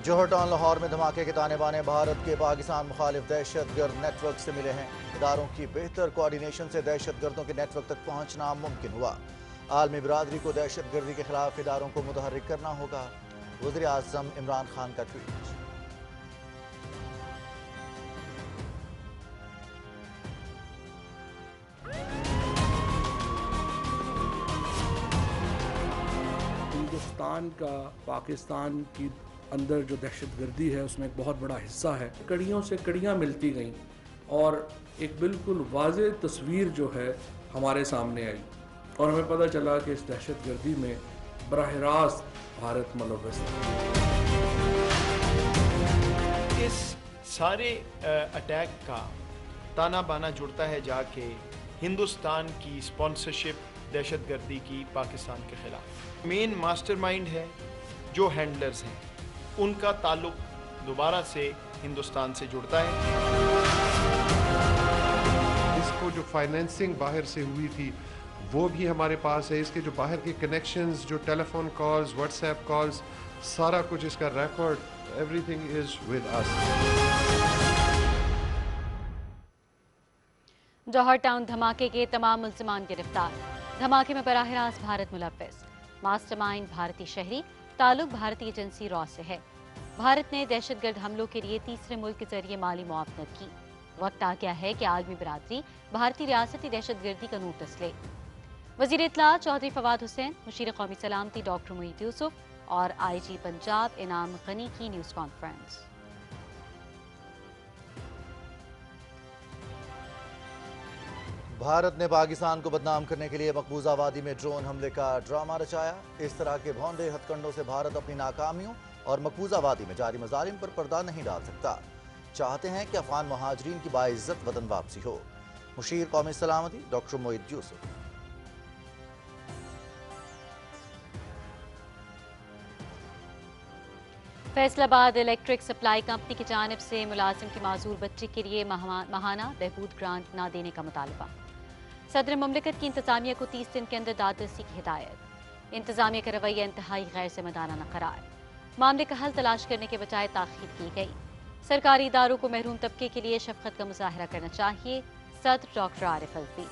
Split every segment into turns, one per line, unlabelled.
जौहर town Lahore में धमाके के ताने बाने भारत के पाकिस्तान मुखालिफ दहशतगर्द नेटवर्क से मिले हैं। इदारों की बेहतर कोऑर्डिनेशन से दहशतगर्दों के नेटवर्क तक पहुंचना मुमकिन हुआ। आलमी बिरादरी को दहशतगर्दी के खिलाफ इदारों को मुतहर्रिक करना होगा। वज़ीर आज़म इमरान खान का ट्वीट।
हिंदुस्तान का पाकिस्तान की अंदर जो दहशतगर्दी है उसमें एक बहुत बड़ा हिस्सा है। कड़ियों से कड़ियाँ मिलती गईं और एक बिल्कुल वाज़ेह तस्वीर जो है हमारे सामने आई और हमें पता चला कि इस दहशतगर्दी में बराह रास्त भारत मुलव्वस है।
इस सारे अटैक का ताना बाना जुड़ता है जाके हिंदुस्तान की स्पॉन्सरशिप दहशतगर्दी की पाकिस्तान के खिलाफ। मेन मास्टरमाइंड है, जो हैंडलर्स हैं उनका ताल्लुक दोबारा से हिंदुस्तान से जुड़ता है।
इसको जो फाइनेंसिंग बाहर से हुई थी वो भी हमारे पास है। इसके जो बाहर के कनेक्शंस, जो टेलीफोन कॉल्स, व्हाट्सएप कॉल्स, सारा कुछ इसका record, everything is with us.
Johar Town धमाके के तमाम मुल्ज़िमान गिरफ्तार। धमाके में बराह रास्त भारत मुलव्वस। मास्टरमाइंड भारतीय शहरी, ताल्लुक भारतीय एजेंसी रॉ से है। भारत ने दहशतगर्द हमलों के लिए तीसरे मुल्क के जरिए माली मुआवनत की। वक्त आ गया है कि आलमी बिरादरी भारतीय रियासती दहशतगर्दी का नोटिस ले। वज़ीर इत्तला चौधरी फवाद हुसैन, मुशीर कौमी सलामती डॉक्टर मोईद यूसुफ और IG पंजाब इनाम गनी की न्यूज़ कॉन्फ्रेंस।
भारत ने पाकिस्तान को बदनाम करने के लिए मकबूजा वादी में ड्रोन हमले का ड्रामा रचाया। इस तरह के भौंदे हथकंडों से भारत अपनी नाकामियों और मकबूजा वादी में जारी मजालिम पर पर्दा नहीं डाल सकता। चाहते हैं कि अफगान महाजरीन की बाइज्जत वतन वापसी हो। मुशीर कौमी सलामती doctor Moid Yusuf.
Faisalabad electric supply company की जानिब से मुलाजिम की माजूर बच्चे के लिए माहाना बहबूद ग्रांट न देने का मुतालबा। सदर मुमलिकत की इंतजामिया को 30 दिन के अंदर दादरसी की हिदायत। इंतजामिया का रवैया इंतहाई गैर जिम्मेदाराना करार। मामले का हल तलाश करने के बजाय ताखीर की गई। सरकारी इदारों को महरूम तबके के लिए शफकत का मुजाहरा करना चाहिए। सदर डॉक्टर आरिफ अलवी।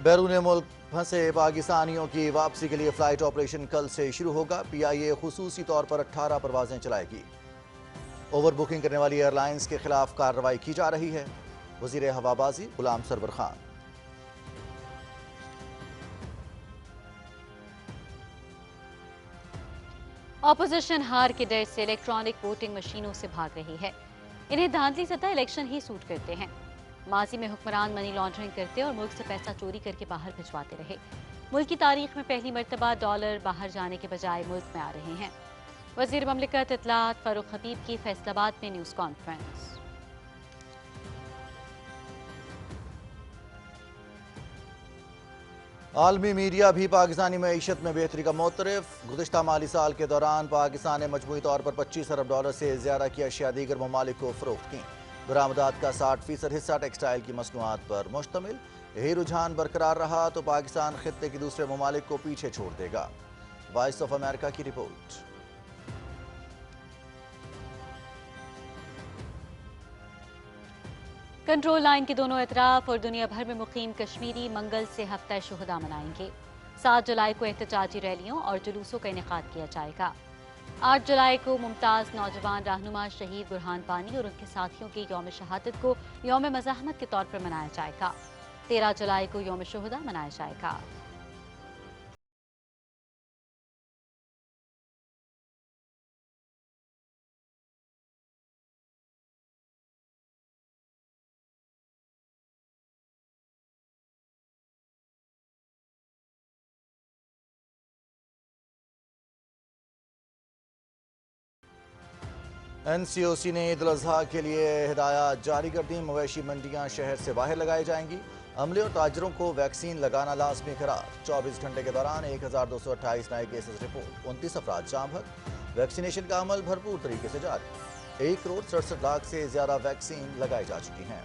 बैरून मुल्क फंसे पाकिस्तानियों की वापसी के लिए फ्लाइट ऑपरेशन कल से शुरू होगा। PIA खुसूसी तौर पर 18 परवाजें चलाएगी। ओवर बुकिंग करने वाली एयरलाइंस के खिलाफ कार्रवाई की जा रही है। वजीर हवाबाजी गुलाम सरवर खान।
ऑपोजिशन हार के डर से इलेक्ट्रॉनिक वोटिंग मशीनों से भाग रही है। इन्हें धांधली सतह इलेक्शन ही सूट करते हैं। माजी में हुक्मरान मनी लॉन्ड्रिंग करते और मुल्क से पैसा चोरी करके बाहर भिजवाते रहे। मुल्क की तारीख में पहली मरतबा डॉलर बाहर जाने के बजाय मुल्क में आ रहे हैं। वजीर ममलिकत इत्तलात फारूक हबीब की फैसलाबाद में न्यूज़ कॉन्फ्रेंस।
आलमी मीडिया भी पाकिस्तानी मईशत में बेहतरी का मोतरफ। गुज़िश्ता माली साल के दौरान पाकिस्तान ने मजमूई तौर पर 25 अरब डॉलर से ज़्यादा की अशिया दीगर ममालिक को फ़रोख्त की। बरामदात का 60% हिस्सा टेक्सटाइल की मसनूआत पर मुश्तमिल। यही रुझान बरकरार रहा तो पाकिस्तान खित्ते के दूसरे ममालिक को पीछे छोड़ देगा। वॉइस ऑफ अमेरिका की रिपोर्ट।
कंट्रोल लाइन के दोनों अतराफ और दुनिया भर में मुकीम कश्मीरी मंगल से हफ्ता शुहदा मनाएंगे। 7 जुलाई को एहतजाजी रैलियों और जुलूसों का इनेकाद किया जाएगा। 8 जुलाई को मुमताज़ नौजवान रहनुमा शहीद बुरहान पानी और उनके साथियों की यौम शहादत को यौम मज़ाहमत के तौर पर मनाया जाएगा। 13 जुलाई को यौम शुहदा मनाया जाएगा।
NCOC ने ईद उल अज़हा के लिए हिदायत जारी कर दी। मवेशी मंडियां शहर से बाहर लगाई जाएंगी। अमले और ताजरों को वैक्सीन लगाना लाजमी करार। 24 घंटे के दौरान 1228 नए केसेस रिपोर्ट। 29 अफराद जाम हक। वैक्सीनेशन का अमल भरपूर तरीके से जारी। 1 करोड़ 67 लाख से ज्यादा वैक्सीन लगाई जा चुकी हैं।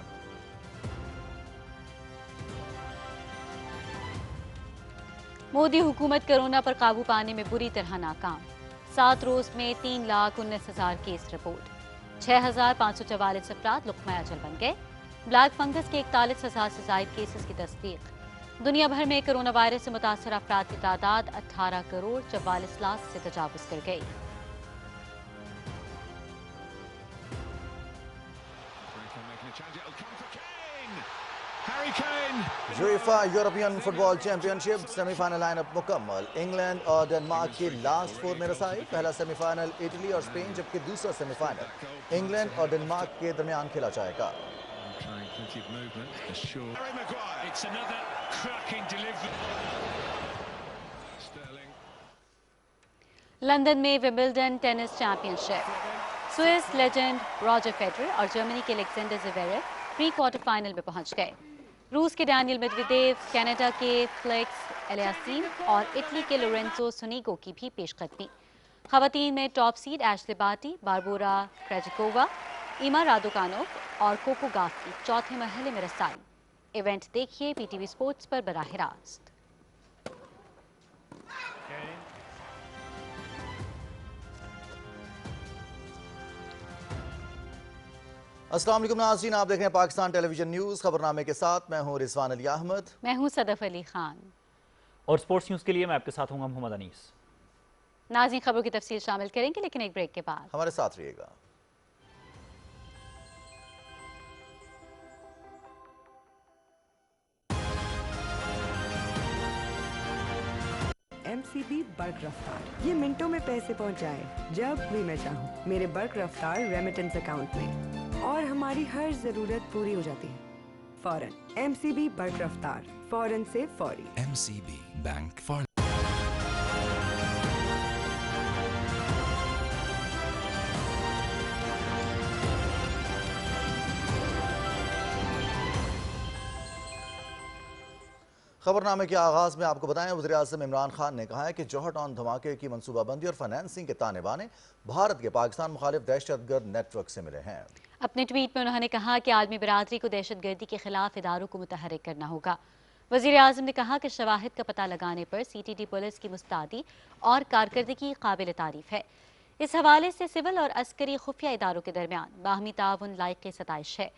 मोदी हुकूमत कोरोना पर काबू पाने में बुरी तरह नाकाम। 7 रोज में 3,19,000 केस रिपोर्ट। 6,544 अफराद लुक़मा अजल बन गए। ब्लैक फंगस के 41,000 से जायद केसेस की तस्दीक। दुनिया भर में कोरोना वायरस से मुतासर अफराद की तादाद 18 करोड़ 44 लाख से तजावुज कर गई।
UEFA European football championship semifinal lineup मुकम्मल। इंग्लैंड और डेनमार्क की लास्ट 4 में रसाई। पहला सेमीफाइनल इटली और स्पेन, जबकि दूसरा सेमीफाइनल इंग्लैंड और डेनमार्क के दरमियान खेला जाएगा।
लंदन में Wimbledon tennis championship. Swiss legend Roger Federer और जर्मनी के Alexander Zverev pre quarter final में पहुंच गए। रूस के डैनियल मेदवेदेव, कनाडा के फेलिक्स एलियासीम और इटली के लोरेंजो सोनेगो की भी पेशकदमी। खवातीन में top seed Ashleigh Barty, Barbora Krejcikova, Emma Raducanu और कोको गाफ की चौथे मरहले में रसाई। इवेंट देखिए पीटीवी स्पोर्ट्स पर बराह रास्त।
अस्सलाम वालेकुम नाज़रीन, आप देख रहे हैं पाकिस्तान टेलीविजन न्यूज़। खबरनामे के साथ मैं हूं रिजवान अली अहमद।
मैं हूं सदफ अली खान
और स्पोर्ट्स न्यूज़ के लिए मैं आपके साथ हूं मोहम्मद अनीस।
नाज़रीन, खबरों की तफसील शामिल करेंगे, लेकिन एक ब्रेक के बाद।
हमारे साथ रहिएगा।
MCB बर्क रफ्तार, ये मिनटों में पैसे पहुंचाए जब भी मैं चाहूँ मेरे बर्क रफ्तार रेमिटेंस अकाउंट में, और हमारी हर जरूरत पूरी हो जाती है फौरन। MCB बर्क रफ्तार, फौरन से फौरी।
MCB bank for.
खबरनामे के आगाज में आपको बताएं, वज़ीर आज़म इमरान खान ने कहा है कि जौहर टाउन धमाके की मनसूबाबंदी और फाइनेंसिंग के ताने बाने भारत के पाकिस्तान मुखालिफ दहशतगर्द नेटवर्क से मिले हैं।
अपने ट्वीट में उन्होंने कहा कि आलमी बरादरी को दहशतगर्दी के खिलाफ इदारों को मुतहर्रिक करना होगा। वज़ीर आज़म ने कहा कि शवाहिद का पता लगाने पर CTD पुलिस की मुस्तैदी और कारकर्दगी काबिल तारीफ है। इस हवाले से सिविल और अस्करी खुफिया इदारों के दरमियान बाहमी ताउन लायक सताइश है।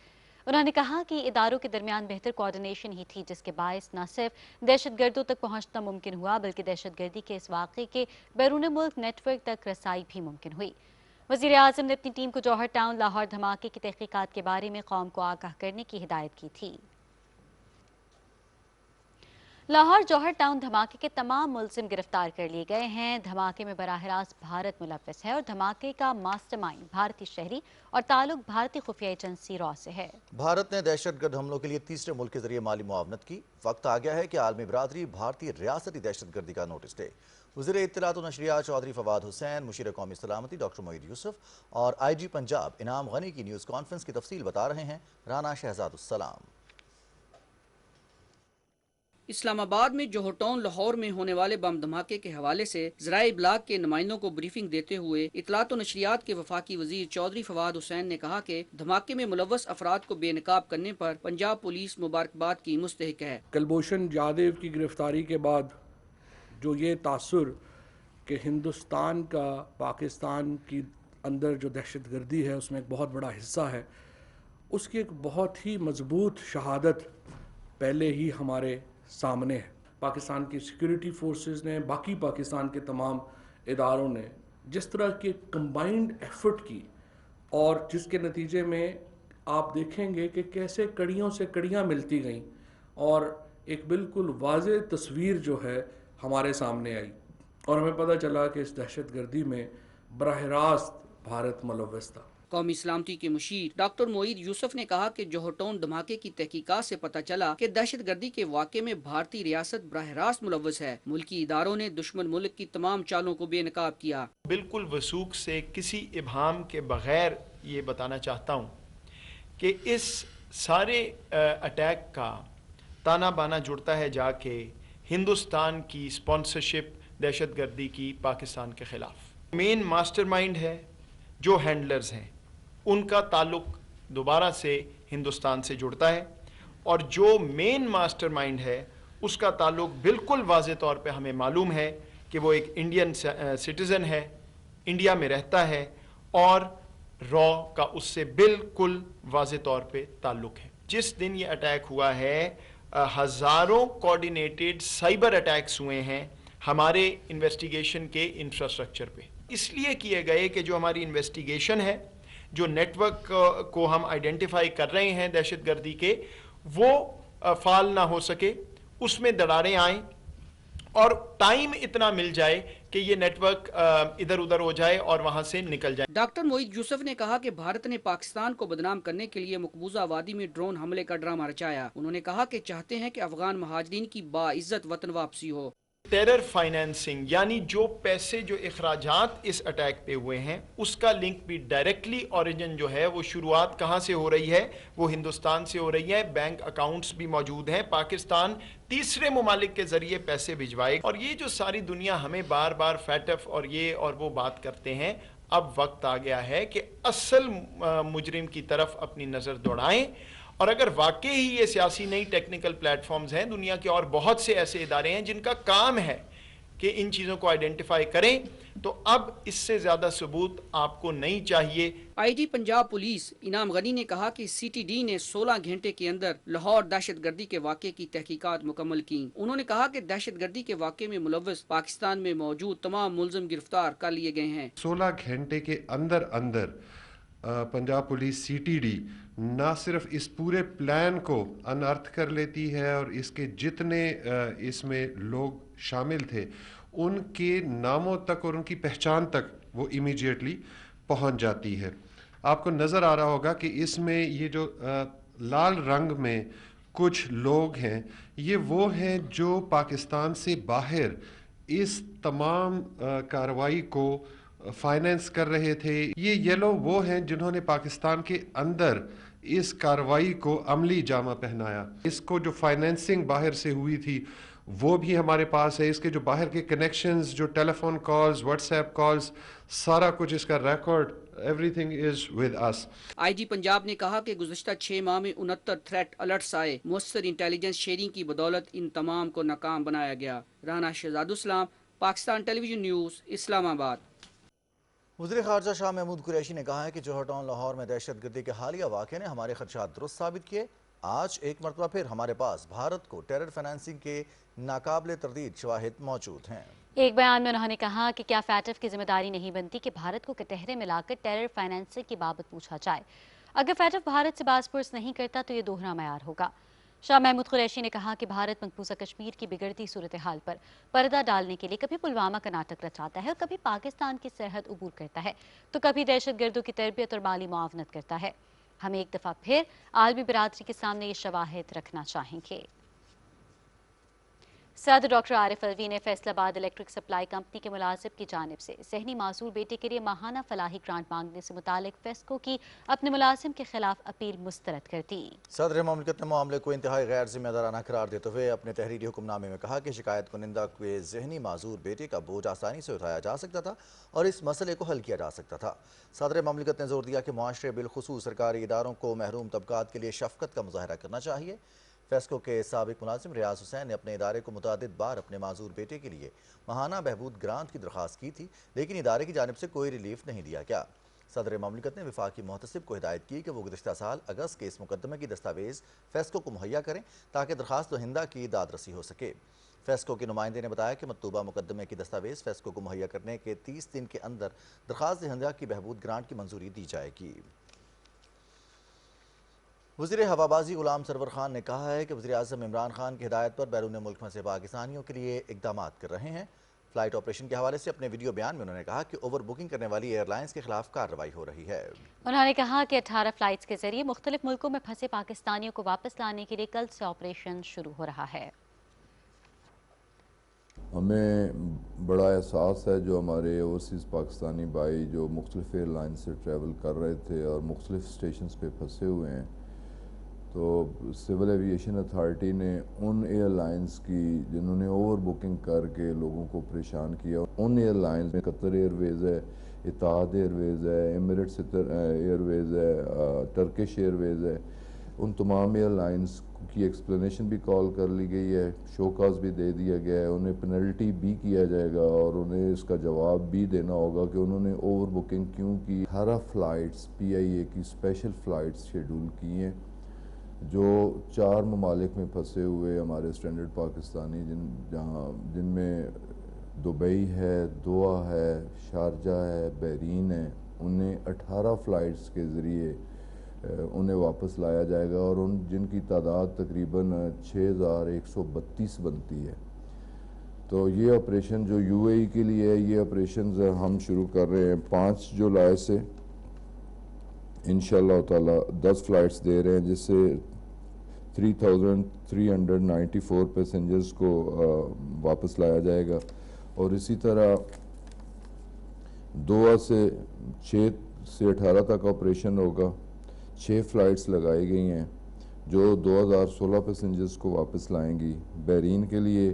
उन्होंने कहा कि इदारों के दरमियान बेहतर कोऑर्डिनेशन ही थी, जिसके बायस न सिर्फ दहशतगर्दों तक पहुंचना मुमकिन हुआ, बल्कि दहशतगर्दी के इस वाक़े के बैरून मुल्क नेटवर्क तक रसाई भी मुमकिन हुई। वज़ीर आज़म ने अपनी टीम को जौहर टाउन लाहौर धमाके की तहकीकात के बारे में कौम को आगाह करने की हिदायत की थी। लाहौर जौहर टाउन धमाके के तमाम मुलजिम गिरफ्तार कर लिए गए हैं। धमाके में बराह रास्त भारत मुलव्वस है और धमाके का मास्टरमाइंड भारतीय शहरी और ताल्लुक भारतीय खुफिया एजेंसी रॉ से है।
भारत ने दहशतगर्द हमलों के लिए तीसरे मुल्क के जरिए माली मुआवनत की। वक्त आ गया है कि आलमी बरादरी भारतीय रियासती दहशतगर्दी का नोटिस दे। वज़ीर इत्तलात व नशरियात चौधरी फवाद हुसैन, मुशीर कौमी सलामती डॉक्टर मोईद यूसुफ और IG पंजाब इनाम गनी की न्यूज़ कॉन्फ्रेंस की तफसील बता रहे हैं राना शहजादुस्सलाम।
इस्लामाबाद में जौहर टाउन लाहौर में होने वाले बम धमाके के हवाले से ज़राए इब्लाग के नुमाइंदों को ब्रीफिंग देते हुए इत्तलात व नशरियात के वफाकी वजीर चौधरी फवाद हुसैन ने कहा कि धमाके में मुलव्वस अफराद को बेनकाब करने पर पंजाब पुलिस मुबारकबाद की मुस्तहिक है।
कुलभूषण जाधव की गिरफ्तारी के बाद जो ये तासुर कि हिंदुस्तान का पाकिस्तान की अंदर जो दहशतगर्दी है उसमें एक बहुत बड़ा हिस्सा है, उसकी एक बहुत ही मजबूत शहादत पहले ही हमारे सामने है। पाकिस्तान की सिक्योरिटी फोर्सेस ने, बाकी पाकिस्तान के तमाम इदारों ने जिस तरह के कंबाइंड एफर्ट की, और जिसके नतीजे में आप देखेंगे कि कैसे कड़ियों से कड़ियाँ मिलती गईं और एक बिल्कुल वाज़ेह तस्वीर जो है हमारे सामने आई, और हमें पता चला कि इस दहशतगर्दी में बराह रास्त भारत मुलव्वस था।
कौमी सलामती के मुशीर डॉक्टर मोईद यूसुफ ने कहा कि जौहर टाउन धमाके की तहकीकात से पता चला कि दहशतगर्दी के वाक़े में भारतीय रियासत बराह रास्त मुलव्वस है। मुल्की इदारों ने दुश्मन मुल्क की तमाम चालों को बेनकाब किया।
बिल्कुल वसूख से किसी इबहाम के बगैर ये बताना चाहता हूँ कि इस सारे अटैक का ताना बाना जुड़ता है जाके हिंदुस्तान की स्पॉन्सरशिप दहशतगर्दी की पाकिस्तान के ख़िलाफ़। मेन मास्टरमाइंड है, जो हैंडलर्स हैं उनका ताल्लुक दोबारा से हिंदुस्तान से जुड़ता है, और जो मेन मास्टरमाइंड है उसका ताल्लुक बिल्कुल वाज़े तौर पे हमें मालूम है कि वो एक इंडियन सिटीज़न है, इंडिया में रहता है और रॉ का उससे बिल्कुल वाज़े तौर पे ताल्लुक है। जिस दिन ये अटैक हुआ है, हज़ारों कोऑर्डिनेटेड साइबर अटैक्स हुए हैं हमारे इन्वेस्टिगेशन के इंफ्रास्ट्रक्चर पे। इसलिए किए गए कि जो हमारी इन्वेस्टिगेशन है, जो नेटवर्क को हम आइडेंटिफाई कर रहे हैं दहशतगर्दी के, वो फाल ना हो सके, उसमें दरारें आएँ और टाइम इतना मिल जाए कि ये नेटवर्क इधर उधर हो जाए और वहां से निकल जाए।
डॉक्टर मोईद यूसुफ ने कहा कि भारत ने पाकिस्तान को बदनाम करने के लिए मकबूजा वादी में ड्रोन हमले का ड्रामा रचाया। उन्होंने कहा कि चाहते हैं कि अफगान महाजरीन की बाइज्जत वतन वापसी हो।
टेरर फाइनेंसिंग यानी जो पैसे जो अखराजात इस अटैक पे हुए हैं उसका लिंक भी डायरेक्टली ओरिजिन जो है वो शुरुआत कहाँ से हो रही है, वो हिंदुस्तान से हो रही है। बैंक अकाउंट्स भी मौजूद हैं, पाकिस्तान तीसरे मुमालिक के जरिए पैसे भिजवाए। और ये जो सारी दुनिया हमें बार बार फैटफ और ये और वो बात करते हैं, अब वक्त आ गया है कि असल मुजरिम की तरफ अपनी नज़र दौड़ाएं। और अगर वाकई ही ये सियासी नई टेक्निकल प्लेटफॉर्म्स हैं, दुनिया के और बहुत से ऐसे इदारे हैं जिनका काम है कि इन चीज़ों को आइडेंटिफाई करें, तो अब इससे ज़्यादा सबूत आपको नहीं चाहिए।
आईजी पंजाब पुलिस इनाम गनी ने कहा कि सीटीडी ने 16 घंटे के अंदर लाहौर दहशतगर्दी के वाक़े की तहकीकात मुकम्मल की। उन्होंने कहा कि दहशतगर्दी के वाक़े में मुलव्वस पाकिस्तान में मौजूद तमाम मुलजिम गिरफ्तार कर लिए गए हैं।
16 घंटे के अंदर अंदर पंजाब पुलिस सीटीडी ना सिर्फ इस पूरे प्लान को अनर्थ कर लेती है और इसके जितने इसमें लोग शामिल थे उनके नामों तक और उनकी पहचान तक वो इमीडिएटली पहुंच जाती है। आपको नज़र आ रहा होगा कि इसमें ये जो लाल रंग में कुछ लोग हैं, ये वो हैं जो पाकिस्तान से बाहर इस तमाम कार्रवाई को फाइनेंस कर रहे थे। ये येलो वो हैं जिन्होंने पाकिस्तान के अंदर इस कार्रवाई को अमली जामा पहनाया। इसको जो फाइनेंसिंग बाहर से हुई थी वो भी हमारे पास है। इसके जो बाहर के कनेक्शंस, जो टेलीफोन कॉल्स, व्हाट्सएप कॉल्स, सारा कुछ इसका record, everything is with us.
IG Punjab ने कहा कि गुज़श्ता 6 माह में 69 थ्रेट अलर्ट्स आए। मुअस्सर इंटेलिजेंस शेयरिंग की बदौलत इन तमाम को नाकाम बनाया गया। Rana Shahzadussalam, Pakistan television news, Islamabad.
वज़ीर ख़ारजा शाह महमूद कुरैशी ने कहा है कि जौहर टाउन लाहौर में दहशतगर्दी के हालिया वाक़े ने हमारे खदशात दुरुस्त साबित किए। आज एक मरतबा फिर हमारे पास भारत को टेरर फाइनेंसिंग के नाकाबिले तरदीद शवाहिद मौजूद हैं।
एक बयान में उन्होंने कहा कि क्या फैटफ की जिम्मेदारी नहीं बनती कि भारत को कटहरे में लाकर टेरर फाइनेंसिंग की बाबत पूछा जाए। अगर फैटफ भारत से बासपुरस नहीं करता तो ये दोहरा मयार होगा। शाह महमूद कुरैशी ने कहा कि भारत मकबूजा कश्मीर की बिगड़ती सूरत हाल पर पर्दा डालने के लिए कभी पुलवामा का नाटक रचाता है और कभी पाकिस्तान की सरहद उबूर करता है, तो कभी दहशतगर्दों की तरबियत और माली मुआवनत करता है। हम एक दफ़ा फिर आलमी बिरादरी के सामने ये शवाहिद रखना चाहेंगे। सदर डॉक्टर आरिफ अलवी ने फैसलाबाद इलेक्ट्रिक सप्लाई कंपनी के मुलाजिम की जानिब से सहनी मासूर बेटे के लिए माहाना फलाही ग्रांट मांगने से मुतालिक फेस्को की अपने मुलाजिम के खिलाफ अपील मुस्तरद कर दी।
सदर ममलिकत ने मामले को इंतहाई गैर जिम्मेदाराना करार देते हुए अपने तहरीरी हुक्मनामे में कहा कि शिकायत कुनिंदा के जहनी माजूर बेटे का बोझ आसानी से उठाया जा सकता था और इस मसले को हल किया जा सकता था। सदर ममलिकत ने जोर दिया कि मुआशरे बिलखुसूस सरकारी इदारों को महरूम तबकात के लिए शफकत का मुजाहरा करना चाहिए। फेस्को के साबिक मुलाजिम रियाज हुसैन ने अपने इदारे को मुतादिद बार अपने माजूर बेटे के लिए माहाना बहबूद ग्रांट की दरख्वास्त की थी, लेकिन इदारे की जानिब से कोई रिलीफ नहीं दिया गया। सदर ममलिकत ने वफाकी मुहतसिब को हिदायत की कि वो गुज़िश्ता साल अगस्त के इस मुकदमे की दस्तावेज़ फेस्को को मुहैया करें ताकि दरख्वास्त दहिंदा की दादरसी हो सके। फेस्को के नुमाइंदे ने बताया कि मतलूबा मुकदमे की दस्तावेज़ फेस्को को मुहैया करने के 30 दिन के अंदर दरख्वास्त दहिंदा की बहबूद ग्रांट की मंजूरी दी जाएगी। वज़ीर हवाबाजी गुलाम सरवर खान ने कहा है कि वज़ीर आज़म इमरान खान की हिदायत पर बैरून मुल्क फंसे पाकिस्तानियों के लिए इक़दाम कर रहे हैं। फ़्लाइट ऑपरेशन के हवाले से अपने वीडियो बयान में उन्होंने कहा कि ओवर बुकिंग करने वाली एयरलाइंस के खिलाफ कार्रवाई हो रही है।
उन्होंने कहा कि 18 फ़्लाइट्स के जरिए मुख्तलिफ मुल्कों में फंसे पाकिस्तानियों को वापस लाने के लिए कल से ऑपरेशन शुरू हो रहा है।
हमें बड़ा एहसास है जो हमारे ओवरसीज़ पाकिस्तानी भाई जो मुख्तलिफ एयरलाइन से ट्रैवल कर रहे थे और मुख्तलिफ स्टेशन पे फंसे हुए हैं, तो सिविल एविएशन अथॉरिटी ने उन एयरलाइंस की जिन्होंने ओवर बुकिंग करके लोगों को परेशान किया, उन एयरलाइंस में कतर एयरवेज़ है, इत्तेहाद एयरवेज़ है, एमिरेट्स एयरवेज़ है, टर्किश एयरवेज़ है, उन तमाम एयरलाइंस की एक्सप्लेनेशन भी कॉल कर ली गई है, शोकाज भी दे दिया गया है, उन्हें पेनल्टी भी किया जाएगा और उन्हें इसका जवाब भी देना होगा कि उन्होंने ओवर बुकिंग क्यों की। 18 फ़्लाइट्स PIA की स्पेशल फ़्लाइट्स शेड्यूल की हैं जो 4 ममालिक में फंसे हुए हमारे स्टैंडर्ड पाकिस्तानी जिनमें दुबई है, दोहा है, शारजा है, बहरीन है, उन्हें 18 फ़्लाइट्स के ज़रिए उन्हें वापस लाया जाएगा और जिनकी तादाद तकरीबन 6132 बनती है। तो ये ऑपरेशन जो UAE के लिए है, ये ऑपरेशन हम शुरू कर रहे हैं 5 जुलाई से इंशाअल्लाह ताला 10 फ़्लाइट्स दे रहे हैं जिससे 3394 पैसेंजर्स को वापस लाया जाएगा। और इसी तरह दोहा से 6 से 18 तक ऑपरेशन होगा। 6 फ़्लाइट्स लगाई गई हैं जो 2016 पैसेंजर्स को वापस लाएंगी। बहरीन के लिए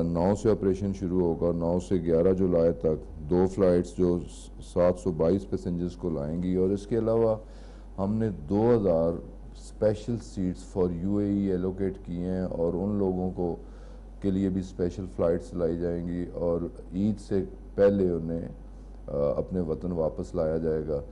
9 से ऑपरेशन शुरू होगा, 9 से 11 जुलाई तक 2 फ़्लाइट्स जो 722 पैसेंजर्स को लाएंगी। और इसके अलावा हमने 2000 special seats for UAE allocate किए हैं और उन लोगों को के लिए भी स्पेशल फ़्लाइट्स लाई जाएंगी और ईद से पहले उन्हें अपने वतन वापस लाया जाएगा।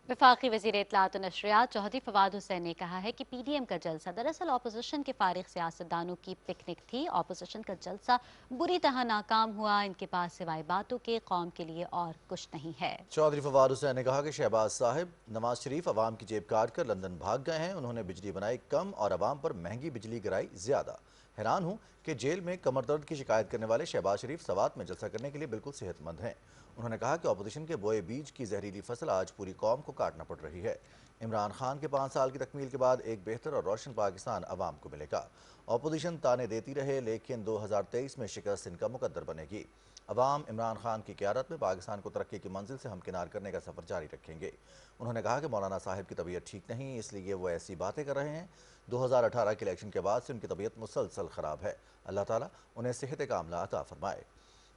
वफाकी वज़ीर इत्तलात और नशरियात चौधरी फवाद हुसैन ने कहा है कि PDM का जलसा दरअसल अपोजिशन के फारिग सियासतदानों की पिकनिक थी। अपोजिशन का जलसा बुरी तरह नाकाम हुआ। इनके पास सिवाय बातों के कौम के लिए और कुछ नहीं है।
चौधरी फवाद हुसैन ने कहा कि शहबाज साहिब नवाज शरीफ अवाम की जेब काट कर लंदन भाग गए हैं। उन्होंने बिजली बनाई कम और अवाम पर महंगी बिजली गिराई ज्यादा। हैरान हूँ कि जेल में कमर दर्द की शिकायत करने वाले शहबाज शरीफ सवात में जलसा करने के लिए बिल्कुल सेहतमंद हैं। उन्होंने कहा कि अपोजिशन के बोए बीज की जहरीली फसल आज पूरी कौम को काटना पड़ रही है। इमरान खान के 5 साल की तकमील के बाद एक बेहतर और रोशन पाकिस्तान अवाम को मिलेगा। अपोजिशन ताने देती रहे लेकिन 2023 में शिकस्त इनका मुकद्दर बनेगी। अवाम इमरान खान की क़यादत में पाकिस्तान को तरक्की की मंजिल से हमकिनार करने का सफ़र जारी रखेंगे। उन्होंने कहा कि मौलाना साहिब की तबीयत ठीक नहीं, इसलिए वो ऐसी बातें कर रहे हैं। 2018 के इलेक्शन के बाद से उनकी तबीयत मुसलसल ख़राब है। अल्लाह ताला उन्हें सेहत कामला अता फरमाए।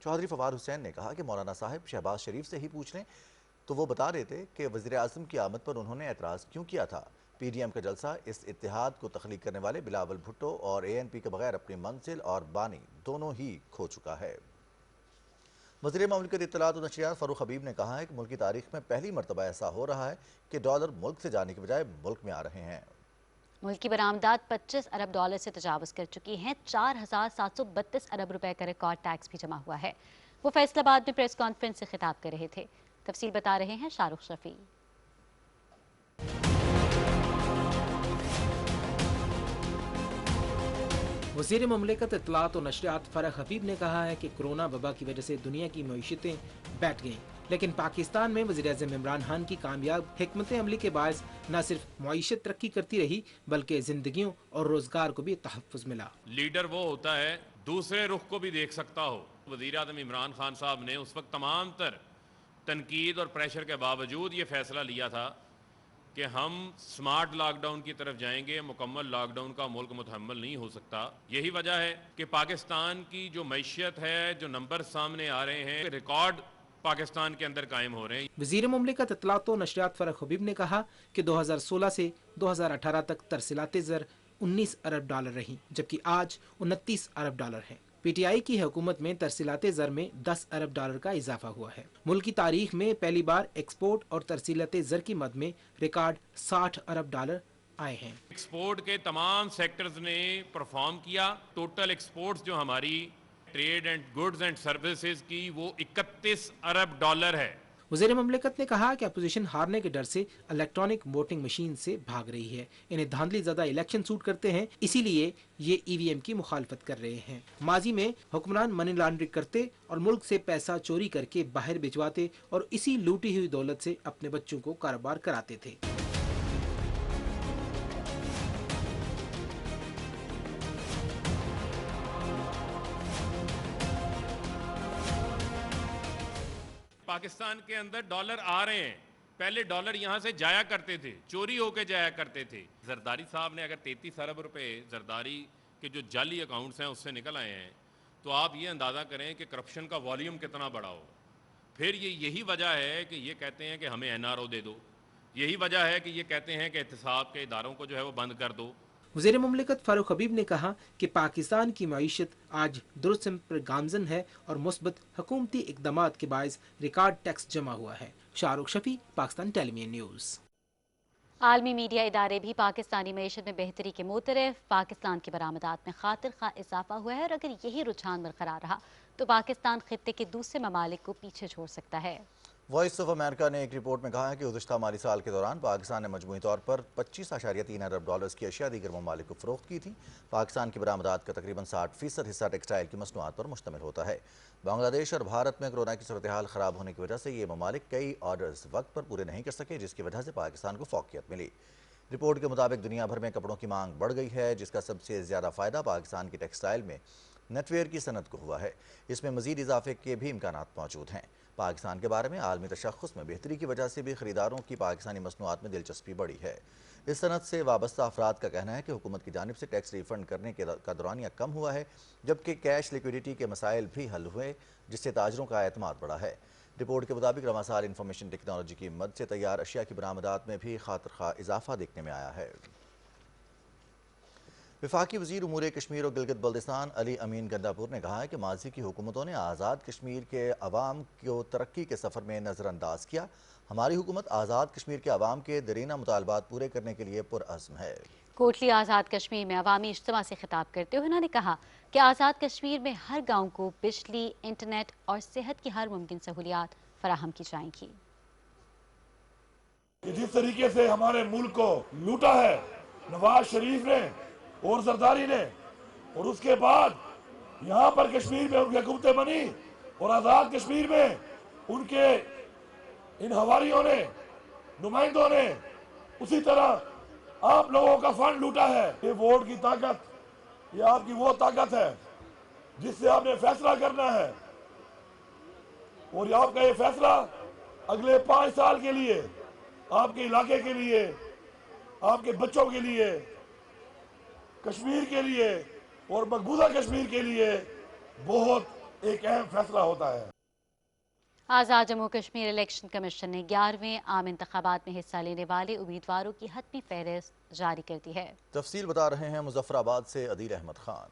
चौधरी फवाद हुसैन ने कहा कि मौलाना साहिब शहबाज शरीफ से ही पूछ लें तो वो बता देते कि वज़ीर आज़म की आमद पर उन्होंने एतराज़ क्यों किया था। PDM का जलसा इस इत्तेहाद को तख्लीक करने वाले बिलावल भुट्टो और ANP के बगैर अपनी मंजिल और बानी दोनों ही खो चुका है। वज़ीर ममलिकत इत्तलात और नशरियात फ़ारूक हबीब ने कहा है कि मुल्क की तारीख में पहली मरतबा ऐसा हो रहा है कि डॉलर मुल्क से जाने के बजाय मुल्क में आ रहे हैं।
मुल्क की बरामदात 25 अरब डॉलर से तजावज़ कर चुकी हैं। 4732 अरब रुपए का रिकॉर्ड टैक्स भी जमा हुआ है। वो फैसलाबाद में प्रेस कॉन्फ्रेंस से खिताब कर रहे थे। तफसील बता रहे हैं शाहरुख शफी।
वज़ीर ममलिकत इत्तलात और नशरियात फ़ारूक हबीब ने कहा है कि कोरोना वबा की वजह से दुनिया की मईशतें बैठ गईं, लेकिन पाकिस्तान में वज़ीर-ए-आज़म इमरान खान की कामयाब हिकमत अमली के बायस न सिर्फ मईशत तरक्की करती रही बल्कि जिंदगियों और रोजगार को भी तहफ़्फ़ुज़ मिला।
लीडर वो होता है दूसरे रुख को भी देख सकता हो। वज़ीर-ए-आज़म इमरान खान साहब ने उस वक्त तमाम तर तनकीद और प्रेशर के बावजूद ये फैसला लिया था कि हम स्मार्ट लॉकडाउन की तरफ जाएंगे। मुकम्मल लॉकडाउन का मुल्क मुतहम्मल नहीं हो सकता। यही वजह है कि पाकिस्तान की जो मैशियत है, जो नंबर सामने आ रहे हैं, रिकॉर्ड पाकिस्तान के अंदर कायम हो रहे हैं।
वज़ीर ममलिकत इत्तलात और नशरियात फ़ारूक हबीब ने कहा कि 2016 से 2018 तक तरसीलात ज़र 19 अरब डॉलर रही, जबकि आज 29 अरब डॉलर है। PTI की हुकूमत में तरसीलात ज़र में 10 अरब डॉलर का इजाफा हुआ है। मुल्क की तारीख में पहली बार एक्सपोर्ट और तरसीलात ज़र की मद में रिकॉर्ड 60 अरब डॉलर आए हैं।
एक्सपोर्ट के तमाम सेक्टर्स ने परफॉर्म किया। टोटल एक्सपोर्ट्स जो हमारी trade and goods and services की वो 31 अरब डॉलर है।
वज़ीर ममलिकत ने कहा कि अपोजिशन हारने के डर से इलेक्ट्रॉनिक वोटिंग मशीन से भाग रही है। इन्हें धांधली ज़्यादा इलेक्शन सूट करते हैं, इसीलिए ये EVM की मुखालफत कर रहे हैं। माजी में हुक्मरान मनी लॉन्ड्रिंग करते और मुल्क से पैसा चोरी करके बाहर भिजवाते और इसी लूटी हुई दौलत से अपने बच्चों को कारोबार कराते थे।
पाकिस्तान के अंदर डॉलर आ रहे हैं। पहले डॉलर यहाँ से जाया करते थे, चोरी होके जाया करते थे। जरदारी साहब ने अगर 33 अरब रुपए जरदारी के जो जाली अकाउंट्स हैं उससे निकल आए हैं, तो आप ये अंदाज़ा करें कि करप्शन का वॉल्यूम कितना बड़ा हो। फिर यही वजह है कि ये कहते हैं कि हमें NRO दे दो, यही वजह है कि ये कहते हैं कि एहतिसाब के इदारों को जो है वो बंद कर दो।
वज़ीर मुमलिकत फारूक हबीब ने कहा कि पाकिस्तान की मईशत आज दुरुस्त पर गामजन है और मुस्बत हुकूमती इक़दामात के बायस रिकॉर्ड टैक्स जमा हुआ है। Shahrukh Shafi, Pakistan television news.
आलमी मीडिया इदारे भी पाकिस्तानी मईशत में बेहतरी के मुतरफ पाकिस्तान की बरामदात में खातिर खा इजाफा हुआ है और अगर यही रुझान बरकरार रहा तो पाकिस्तान खित्ते के दूसरे ममालिक को पीछे छोड़ सकता है।
वॉइस ऑफ अमेरिका ने एक रिपोर्ट में कहा है कि गुज़िश्ता माली साल के दौरान पाकिस्तान ने मजमूई तौर पर 25.3 अरब डॉलर्स की अशिया दीगर ममालिक को फ़रोख्त की थी। पाकिस्तान की बरामदात का तकरीबन 60% हिस्सा टेक्सटाइल की मसनूआत पर मुश्तमिल होता है। बांग्लादेश और भारत में कोरोना की सूरत हाल ख़राब होने की वजह से ये ममालिक कई ऑर्डर्स वक्त पर पूरे नहीं कर सके, जिसकी वजह से पाकिस्तान को फ़ौक़ियत मिली। रिपोर्ट के मुताबिक दुनिया भर में कपड़ों की मांग बढ़ गई है, जिसका सबसे ज़्यादा फ़ायदा पाकिस्तान की टेक्सटाइल में नेटवेयर की सनत को हुआ है। इसमें मज़ीद इजाफे के भी इम्कानात मौजूद हैं। पाकिस्तान के बारे में आलमी तशख़्ख़ुस में बेहतरी की वजह से भी ख़रीदारों की पाकिस्तानी मसनूआत में दिलचस्पी बढ़ी है। इस सनत से वाबस्ता अफराद का कहना है कि हुकूमत की जानिब से टैक्स रिफंड करने का दौरानिया कम हुआ है, जबकि कैश लिक्विडिटी के मसाइल भी हल हुए, जिससे ताजरों का एतमाद बढ़ा है। रिपोर्ट के मुताबिक रवां साल इंफॉर्मेशन टेक्नोलॉजी की मदद से तैयार अशिया की बरामदात में भी खातिर खा इजाफा देखने में आया है। वफाकी वज़ीर उमूर कश्मीर और गिलगित बल्तिस्तान अली अमीन गंदापुर ने कहा है कि माजी की हुकूमतों ने आज़ाद कश्मीर के अवाम को तरक्की के सफ़र में नज़रअंदाज किया। हमारी हुकूमत आज़ाद कश्मीर के अवाम के दरीना मुतालबात पूरे करने के लिए पुरअज़्म है।
कोटली आज़ाद कश्मीर में अवामी इज्तिमा से खिताब करते हुए उन्होंने कहा कि आज़ाद कश्मीर में हर गाँव को बिजली, इंटरनेट और सेहत की हर मुमकिन सहूलियात फराहम की जाएंगी।
जिस तरीके से हमारे मुल्क को लूटा है नवाज शरीफ ने और जरदारी ने, और उसके बाद यहाँ पर कश्मीर में उनकी हुकूमतें बनी और आज़ाद कश्मीर में उनके इन हवारियों ने, नुमाइंदों ने उसी तरह आप लोगों का फंड लूटा है। ये वोट की ताकत, ये आपकी वो ताकत है जिससे आपने फैसला करना है, और आपका ये फैसला अगले 5 साल के लिए, आपके इलाके के लिए, आपके बच्चों के लिए, कश्मीर के लिए और मकबूजा कश्मीर के लिए बहुत एक अहम फैसला होता है।
आज़ाद जम्मू कश्मीर इलेक्शन कमीशन ने 11वें आम इंतखाबात में हिस्सा लेने वाले उम्मीदवारों की हतमी फहरिस्त जारी कर दी है।
तफसील बता रहे हैं मुजफ्फराबाद से अदील अहमद खान।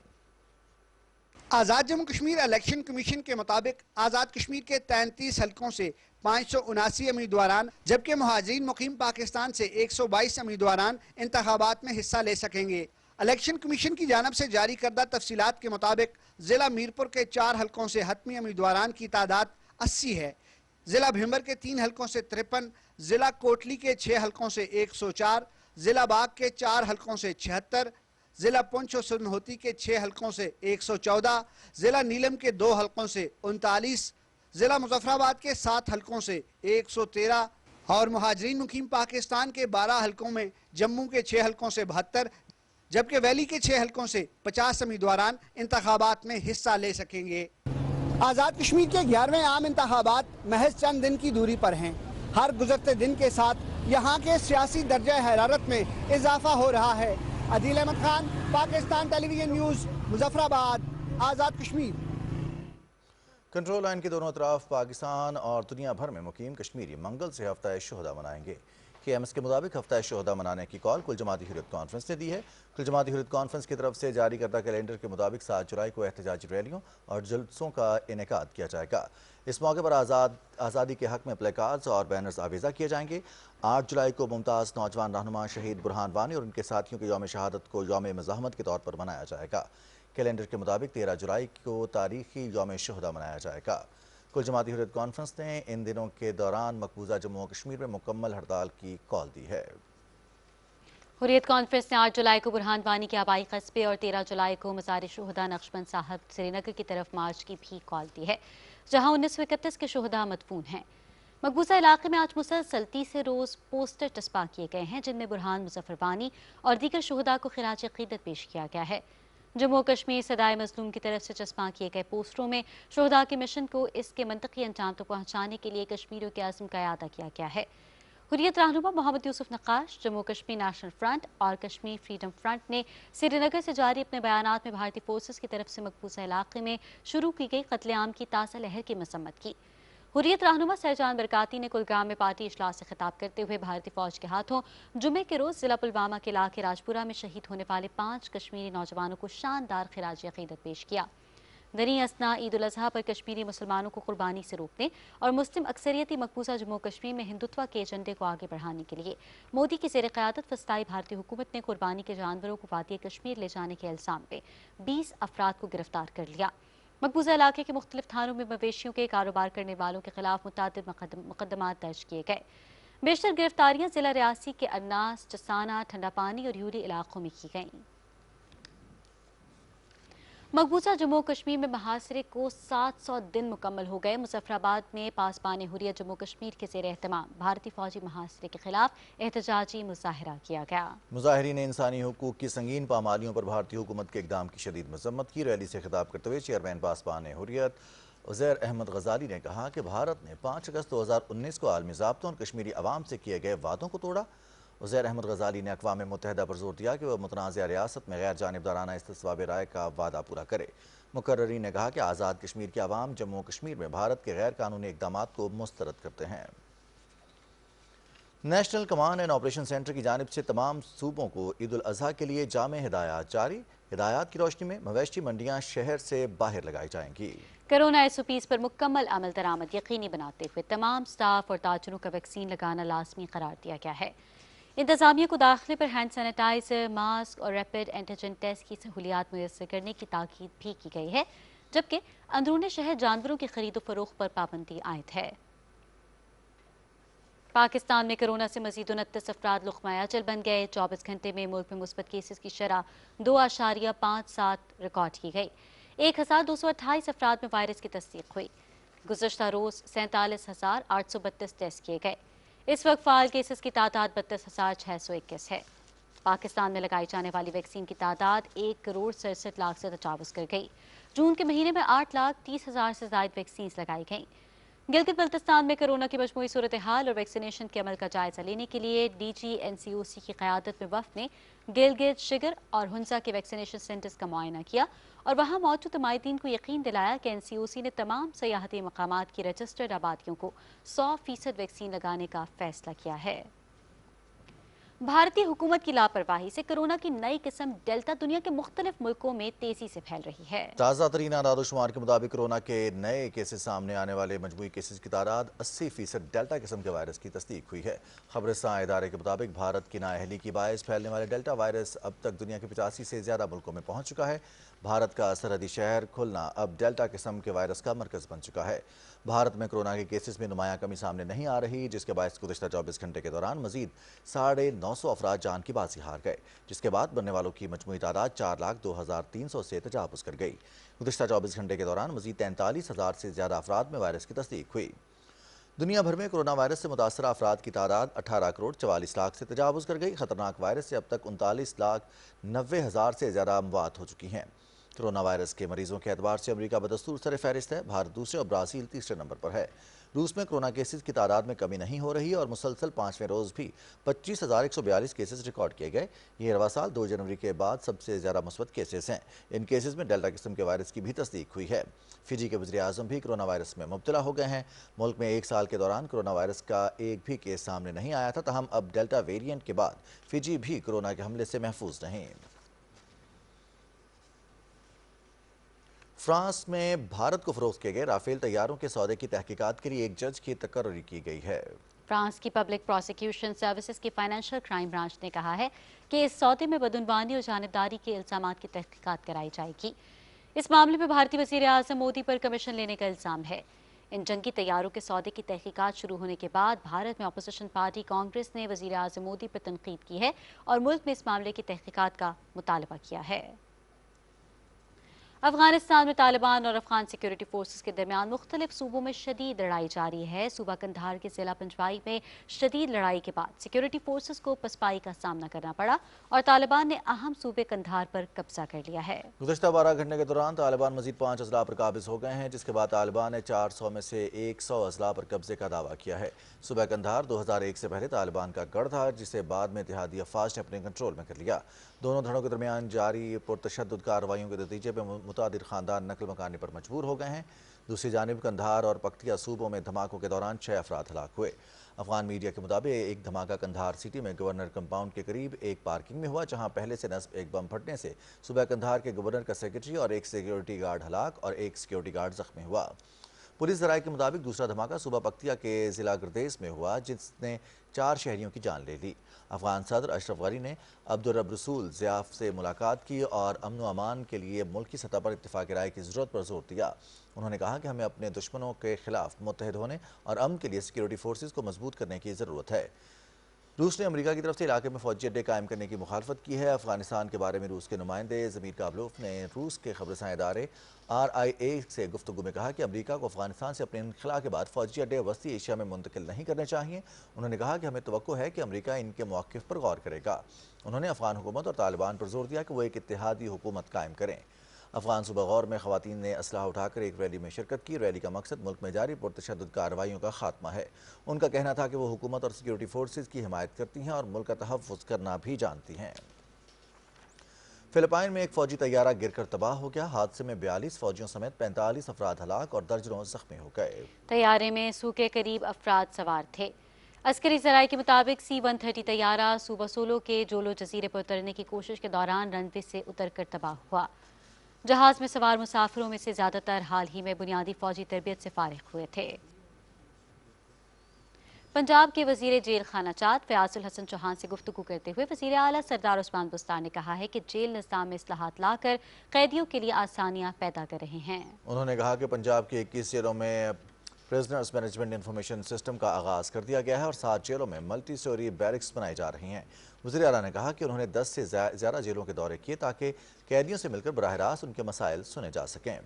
आज़ाद जम्मू कश्मीर इलेक्शन कमीशन के मुताबिक आज़ाद कश्मीर के 33 हलकों से 579 उम्मीदवारान, जबकि मुहाजिरीन मुकीम पाकिस्तान से 122 उम्मीदवारान इंतखाबात में हिस्सा ले सकेंगे। इलेक्शन कमीशन की जानब से जारी करदा तफसीलात के मुताबिक जिला मीरपुर के 4 हलकों से हतमी उम्मीदवारान की तादाद 80 है। जिला भिम्बर के 3 हलकों से 53, जिला कोटली के 6 हलकों से 104, जिला बाग के 4 हलकों से 76, जिला पुंछ और सुरनहोती के 6 हलकों से 114, जिला नीलम के 2 हलकों से 39, जिला मुजफ्फराबाद के 7 हलकों से 113 और मुहाजिरीन मुकीम पाकिस्तान के 12 हलकों में जम्मू के 6 हलकों से 72, जबकि वैली के 6 हलकों से 50 उम्मीदवारान इंतखाबात में हिस्सा ले सकेंगे। आज़ाद कश्मीर के 11वें आम इंतखाबात महज चंद दिन की दूरी पर हैं। हर गुजरते दिन के साथ यहाँ के सियासी दर्जा हरारत में इजाफा हो रहा है। Adeel Ahmad Khan, Pakistan television news, Muzaffarabad, Azad Kashmir.
Control line के दोनों तरफ पाकिस्तान और दुनिया भर में मुकीम कश्मीरी मंगल से हफ्ता शुहदा मनाएंगे। KMS के मुताबिक हफ्ता शुहदा मनाने की कॉल कुल जमाती हुर्रियत कॉन्फ्रेंस ने दी है। कुल जमाती हुर्रियत कॉन्फ्रेंस की तरफ से जारी करदा कैलेंडर के मुताबिक 7 जुलाई को एहतजाजी रैलियों और जलसों का इनेकाद किया जाएगा। इस मौके पर आज़ादी के हक में प्लेकार्ड्स और बैनर्स आवेज़ा किए जाएंगे। 8 जुलाई को मुमताज़ नौजवान रहनुमा शहीद बुरहान वानी और उनके साथियों के यौम शहादत को यौम मज़ाहमत के तौर पर मनाया जाएगा। कैलेंडर के मुताबिक 13 जुलाई को तारीखी यौम शुहदा मनाया जाएगा। कुल जमाती हुर्रियत कॉन्फ्रेंस ने इन दिनों के दौरान मकबूजा जम्मू कश्मीर में मुकम्मल हड़ताल की कॉल दी है।
हुर्रियत कॉन्फ्रेंस ने 8 जुलाई को बुरहान वानी के आबाई कस्बे और 13 जुलाई को मज़ार शुहदा नक्शबंद साहब श्रीनगर की तरफ मार्च की भी कॉल दी है, जहां 1931 के शुहदा मदफून हैं। मकबूजा इलाके में आज मुसलसल तीसरे रोज़ पोस्टर टस्पा किए गए हैं, जिनमें बुरहान मुजफ्फर वानी और दीगर शुहदा को खिराज अक़ीदत पेश किया गया है। जम्मू कश्मीर सदाए मजलूम की तरफ से चस्पा किए गए पोस्टरों में शुहदा के मिशन को इसके मंतकी अंजाम तक पहुँचाने के लिए कश्मीरियों के आज़म का यादा किया गया है। हुर्रियत रहनुमा मोहम्मद यूसुफ नक्काश, जम्मू कश्मीर नेशनल फ्रंट और कश्मीर फ्रीडम फ्रंट ने श्रीनगर से जारी अपने बयानात में भारतीय फोर्सेस की तरफ से मकबूजा इलाके में शुरू की गई कत्लेआम की ताज़ा लहर की मसम्मत की। हुर्रियत रहनुमा सहजान बरकाती ने कुलगाम में पार्टी इजलास से खिताब करते हुए भारतीय फौज के हाथों जुमे के रोज जिला पुलवामा के इलाके राजपुरा में शहीद होने वाले 5 कश्मीरी नौजवानों को शानदार खिराज अकीदत पेश किया। दनी असना ईद उल अजहा पर कश्मीरी मुसलमानों को कुर्बानी से रोकने और मुस्लिम अक्सरियती मकबूजा जम्मू कश्मीर में हिंदुत्व के एजेंडे को आगे बढ़ाने के लिए मोदी की ज़ेर क़यादत वस्ताई भारतीय हुकूमत ने कुर्बानी के जानवरों को वादी कश्मीर ले जाने के इल्जाम पे 20 अफराद को गिरफ्तार कर लिया। मकबूजा इलाके के मुख्तलिफ थानों में मवेशियों के कारोबार करने वालों के खिलाफ मुतअद्दिद मुकदमात दर्ज किए गए। बेशतर गिरफ्तारियां जिला रियासी के अन्नास, चसाना, ठंडा पानी और यूरी इलाकों में की गईं। मकबूजा जम्मू कश्मीर में मुहासरे को 700 दिन मुकम्मल हो गए। मुजफ्फराबाद में पासबान हुर्रियत जम्मू कश्मीर के ज़ेर एहतमाम भारतीय फौजी मुहासरे के खिलाफ एहतजाजी मुजाहरा किया गया।
मुजाहिरीन ने इंसानी हुकूक की संगीन पामालियों पर भारतीय हुकूमत के इकदाम की शदीद मजम्मत की। रैली से खिताब करते हुए चेयरमैन पासबान हुर्रियत उज़ैर अहमद गजाली ने कहा कि भारत ने 5 अगस्त 2019 को आलमी ज़ाब्तों और कश्मीरी अवाम से किए गए वादों को तोड़ा। उज़ैर अहमद गजाली ने अक़वाम मुत्तहिदा पर जोर दिया कि वह मुतनाज़िया रियासत में गैर जानिबदाराना इस्तिस्वाब राय का वादा पूरा करे। मुकर्ररीन ने कहा कि आज़ाद कश्मीर के अवाम जम्मू कश्मीर में भारत के गैर कानूनी इक़दामात को मुस्तरद करते हैं। National command and operation centre की जानिब से तमाम सूबों को ईद उल अजहा के लिए जामे हिदायत जारी। हिदायत की रोशनी में मवेशी मंडियाँ शहर से बाहर लगाई जाएंगी।
कोरोना SOPs पर मुकम्मल अमल दरामद यकीनी बनाते हुए तमाम स्टाफ और ताजरों का वैक्सीन लगाना लाजमी करार दिया गया है। इंतजामिया को दाखिले पर हैंड सैनिटाइजर, मास्क और रैपिड एंटीजन टेस्ट की सहूलियात मुयस्सर करने की ताकीद भी की गई है, जबकि अंदरूनी शहर जानवरों की खरीदो फरोख्त पर पाबंदी आयद है। पाकिस्तान में कोरोना से मजीद 29 अफराद लुक़मा अजल बन गए। 24 घंटे में मुल्क में मुस्बत केसेस की शरह 2.57 रिकॉर्ड की गई। 1228 अफराद में वायरस की तस्दीक हुई। गुज़श्ता रोज़ 47,832 टेस्ट किए गए। इस वक्त फ़ाल केसेस की तादाद 32,621 है। पाकिस्तान में लगाई जाने वाली वैक्सीन की तादाद 1,67,00,000 से तजावुज़ कर गई। जून के महीने में 8,30,000 से ज़ायद वैक्सीन लगाई गईं। गिलगित बल्तिस्तान में कोरोना की मजमूई सूरत हाल और वैक्सीनेशन के अमल का जायजा लेने के लिए DG NCOC की क़यादत में वफ़द ने गिलगित, शिगर और हुंजा के वैक्सीनेशन सेंटर्स का मुआयना किया और वहाँ मौजूद माहिदीन को यकीन दिलाया कि NCOC ने तमाम सयाहती मकामात की रजिस्टर्ड आबादियों को 100% वैक्सीन लगाने का फैसला किया है। भारतीय हुकूमत की लापरवाही से कोरोना की नई किस्म डेल्टा दुनिया के मुख्तलिफ मुल्कों में तेजी से फैल रही है।
ताज़ा तरीन आदादोशुमार के मुताबिक कोरोना के नए केसेस सामने आने वाले मजमूई केसेस की तादाद 80% डेल्टा किस्म के वायरस की तस्दीक हुई है। खबरस्तान इदारे के मुताबिक भारत की नाअहली की बायस फैलने वाले डेल्टा वायरस अब तक दुनिया के 85 से ज़्यादा मुल्कों में पहुँच चुका है। भारत का सरहदी शहर खुलना अब डेल्टा किस्म के वायरस का मरकज़ बन चुका है। भारत में कोरोना के केसेस में नुमायां कमी सामने नहीं आ रही, जिसके बायस गुज़श्ता 24 घंटे के दौरान मजीद 950 अफराद जान की बाजी हार गए, जिसके बाद मरने वालों की मजमूई तादाद 4,02,300 से तजावुज़ कर गई। गुज़श्ता 24 घंटे के दौरान मजीद 43,000 से ज़्यादा अफराद में वायरस की तस्दीक हुई। दुनिया भर में कोरोना वायरस से मुतासर अफराद की तादाद 18,44,00,000 से तजावुज़ कर गई। खतरनाक वायरस से अब तक 39,90,000 से ज़्यादा अमवात हो चुकी हैं। कोरोना वायरस के मरीजों के एतबार से अमेरिका बदस्तूर सर फहरिस्त है। भारत दूसरे और ब्राज़ील तीसरे नंबर पर है। रूस में कोरोना केसेस की तादाद में कमी नहीं हो रही और मुसलसल 5वें रोज़ भी 25,142 केसेस रिकॉर्ड किए गए। ये रवा साल 2 जनवरी के बाद सबसे ज़्यादा मुस्बत केसेस हैं। इन केसेस में डेल्टा किस्म के वायरस की भी तस्दीक हुई है। फिजी के वज़ीर आज़म भी कोरोना वायरस में मुब्तला हो गए हैं। मुल्क में 1 साल के दौरान कोरोना वायरस का एक भी केस सामने नहीं आया था, तहम अब डेल्टा वेरिएंट के बाद फिजी भी कोरोना के हमले से महफूज नहीं। फ्रांस में भारत को फरोख्त किए गए राफेल तैयारों के सौदे की तहकीकात के लिए एक जज की तकर्री की गई है।
फ्रांस की पब्लिक प्रोसिक्यूशन सर्विसेज की फाइनेंशियल क्राइम ब्रांच ने कहा है कि इस सौदे में बदउनवानी और जानिबदारी के इल्जामात की तहकीकात कराई जाएगी। इस मामले में भारतीय वज़ीर आज़म मोदी पर कमीशन लेने का इल्ज़ाम है। इन जंगी तैयारों के सौदे की तहकीकात शुरू होने के बाद भारत में अपोजिशन पार्टी कांग्रेस ने वज़ीर आज़म मोदी पर तनकीद की है और मुल्क में इस मामले की तहकीकात का मुतालबा किया है। अफगानिस्तान में तालिबान और अफगान सिक्योरिटी फोर्सेस के दरमियान मुख्तलिफ सूबों में शदीद लड़ाई जारी है। सूबा कंधार के जिला पंजवाई में शदीद लड़ाई के बाद सिक्योरिटी फोर्सेस को पसपाई का सामना करना पड़ा और तालिबान ने अहम सूबे कंधार पर कब्जा कर लिया है।
गुज़श्ता 12 घंटे के दौरान तालिबान मजीद 5 अजला पर काबिज हो गए हैं, जिसके बाद तालिबान ने 400 में से 100 अजला पर कब्जे का दावा किया है। सूबा कंधार 2001 से पहले तालिबान का गढ़ था, जिसे बाद में इत्तेहादी अफवाज ने अपने कंट्रोल में कर लिया। दोनों धड़ों के दरमियान जारी पुरतशद्दुद कार्रवाइयों के नतीजे में मुतादिद खानदान नकल मकानी पर मजबूर हो गए हैं। दूसरी जानिब कंधार और पख्तिया सूबों में धमाकों के दौरान 6 अफराद हलाक हुए। अफगान मीडिया के मुताबिक एक धमाका कंधार सिटी में गवर्नर कंपाउंड के करीब एक पार्किंग में हुआ, जहां पहले से नस्ब एक बम फटने से सुबह कंधार के गवर्नर का सेक्रेटरी और एक सिक्योरिटी गार्ड हलाक और एक सिक्योरिटी गार्ड जख्मी हुआ। पुलिस राय के मुताबिक दूसरा धमाका सुबह पख्तिया के जिला गुरदेस में हुआ, जिसने 4 शहरियों की जान ले ली। अफगान सदर अशरफ गनी ने अब्दुल रब रसूल ज़ियाफ से मुलाकात की और अमन व अमान के लिए मुल्क की सतह पर इत्तेफाक राय की ज़रूरत पर जोर दिया। उन्होंने कहा कि हमें अपने दुश्मनों के खिलाफ मुत्तहिद होने और अमन के लिए सिक्योरिटी फोर्सेज को मजबूत करने की ज़रूरत है। रूस ने अमेरिका की तरफ से इलाके में फौजी अड्डे कायम करने की मुखालफत की है। अफगानिस्तान के बारे में रूस के नुमाइंदे ज़मीर काबलोफ ने रूस के खबरसां इदारे RIA से गुफ्तगू में कहा कि अमेरिका को अफगानिस्तान से अपने इनखला के बाद फौजी अड्डे वस्ती एशिया में मुंतकिल नहीं करने चाहिए। उन्होंने कहा कि हमें तवक्को है कि अमेरिका इनके मौक़िफ़ पर गौर करेगा। उन्होंने अफगान हुकूमत और तालिबान पर जोर दिया कि वो एक इत्तेहादी हुकूमत कायम करें। अफगान सूबा गौर में ख़वातीन ने असलहा उठाकर एक रैली में शिरकत की। रैली का मकसद मुल्क में जारी पुरतशद्दुद कार्रवाइयों का खात्मा है। उनका कहना था कि वो हुकूमत और सिक्योरिटी फोर्सेज की हिमायत करती हैं और मुल्क का तहफ़्फ़ुज़ करना भी जानती हैं। फिलिपाइन में एक फौजी तैयारा गिरकर तबाह हो गया। हादसे में 42 फौजियों समेत 45 अफराद हलाक और दर्जनों जख्मी हो गए।
तैयारे में सू के करीब अफराद सवार थे। अस्करी ज़राए के मुताबिक C-130 तैयारा सूबा सोलो के जोलो जजीरे पर उतरने की कोशिश के दौरान रनवे से उतरकर तबाह हुआ। जहाज में सवार मुसाफिरों में से ज्यादातर हाल ही में बुनियादी फौजी तरबियत से फारिग हुए थे। पंजाब के वजीर जेल खाना चात फयाजुल हसन चौहान से गुफ्तगू करते हुए वजीर आला सरदार उस्मान बुस्तान ने कहा है कि जेल निज़ाम में इस्लाहात लाकर कैदियों के लिए आसानियां पैदा कर रहे हैं।
उन्होंने कहा कि पंजाब की 21 जेलों में प्रिजनर्स मैनेजमेंट इंफॉर्मेशन सिस्टम का आगाज़ कर दिया गया है और 7 जेलों में मल्टी स्टोरी बैरिक्स बनाई जा रही हैं। वज़ीर आला ने कहा कि उन्होंने 10 से ज़्यादा जेलों के दौरे किए ताकि कैदियों से मिलकर बराह रास्त उनके मसाइल सुने जा सकें।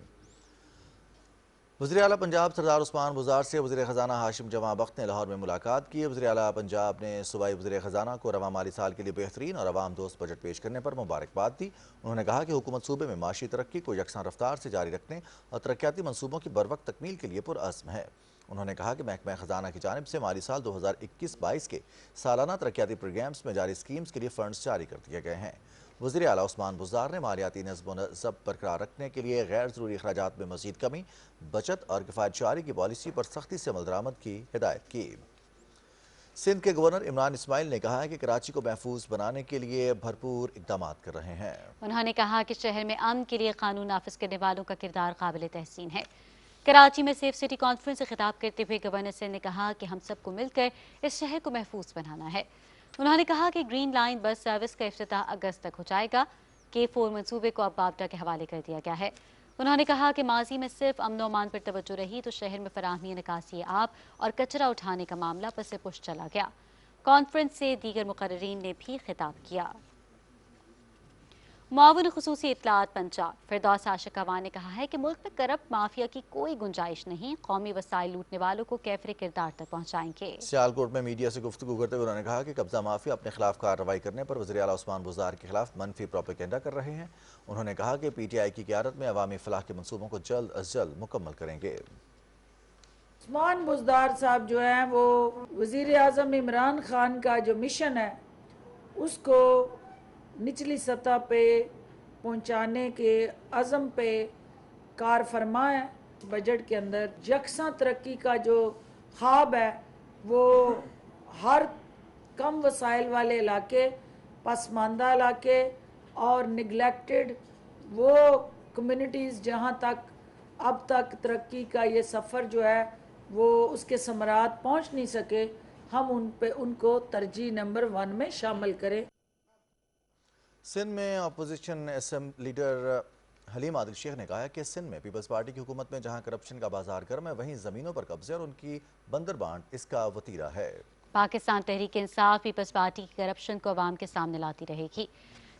वज़ीर आला पंजाब सरदार उस्मान बुज़दार से वज़ीर ख़जाना हाशिम जमा बख्त ने लाहौर में मुलाकात की। वज़ीर आला पंजाब ने सूबाई वज़ीर ख़जाना को रवा माली साल के लिए बेहतरीन और अवाम दोस्त बजट पेश करने पर मुबारकबाद दी। उन्होंने कहा कि हुकूमत सूबे में माशी तरक्की को यकसां रफ्तार से जारी रखने और तरक्याती मनसूबों की बरवक्त तकमील के लिए पुरअज़्म है। उन्होंने कहा कि महकमा ख़जाना की जानिब से माली साल 2021-22 के सालाना तरक्याती प्रोग्राम्स में जारी स्कीम्स के लिए फंड्स जारी कर दिए गए हैं। वज़ीर आला उस्मान बुज़दार ने मालियाती नज़्म व ज़ब्त बरकरार रखने के लिए गैर ज़रूरी अखराजात में मज़ीद कमी, बचत और किफ़ायतशारी की पॉलिसी पर सख्ती से अमल दरामद की हिदायत की। सिंध के गवर्नर इमरान इस्माइल ने कहा है कि कराची को महफूज बनाने के लिए भरपूर इक़दाम कर रहे हैं।
उन्होंने कहा कि शहर में अमन के लिए कानून नाफिज करने वालों का किरदार काबिल तहसीन है। कराची में सेफ सिटी कॉन्फ्रेंस से खिताब करते हुए गवर्नर सिंध ने कहा कि हम सबको मिलकर इस शहर को महफूज बनाना है। उन्होंने कहा कि ग्रीन लाइन बस सर्विस का इफ्तिताह अगस्त तक हो जाएगा। K4 मंसूबे को अब बाबटा के हवाले कर दिया गया है। उन्होंने कहा कि माजी में सिर्फ अमन व अमान पर तवज्जो रही तो शहर में फराहमी निकासी आब और कचरा उठाने का मामला पसे पुश चला गया। कॉन्फ्रेंस से दीगर मुकर्रीन ने भी खिताब किया। मुआविन खुसूसी इत्तलात पंजाब फिरदौस आशिक अवान ने कहा है कि मुल्क में करप्ट माफिया की कोई गुंजाइश नहीं, कौमी वसाइल लूटने वालों को कैफरे किरदार तक पहुँचाएंगे।
सियालकोट में मीडिया से गुफ्तगू करते हुए उन्होंने कहा कि कब्जा माफिया अपने खिलाफ कार्रवाई करने पर वज़ीर आला उस्मान बुज़दार के खिलाफ मनफी प्रोपेगेंडा कर रहे हैं। उन्होंने कहा कि PTI की क़यादत में अवामी फलाह के मनसूबों को जल्द अज जल्द मुकम्मल करेंगे।
उस्मान बुज़दार साहब जो हैं वो वज़ीर आज़म इमरान खान का जो मिशन है उसको निचली सतह पे पहुंचाने के अज़म पे कार फरमा है। बजट के अंदर यकसां तरक्की का जो ख्वाब है वो हर कम वसाइल वाले इलाके, पसमानदा इलाके और निगलेक्टेड वो कम्युनिटीज़ जहां तक अब तक तरक्की का ये सफ़र जो है वो उसके समरात पहुंच नहीं सके, हम उन पे उनको तरजीह नंबर 1 में शामिल करें।
सिंध में opposition assembly leader Haleem Adil Sheikh ने कहा है कि सिंध में पीपल्स पार्टी की हुकूमत में जहां करप्शन का बाजार गर्म है वहीं ज़मीनों पर कब्जे और उनकी बंदर बांट इसका वतीरा है।
पाकिस्तान तहरीक इंसाफ पीपल्स पार्टी की करप्शन को अवाम के सामने लाती रहेगी।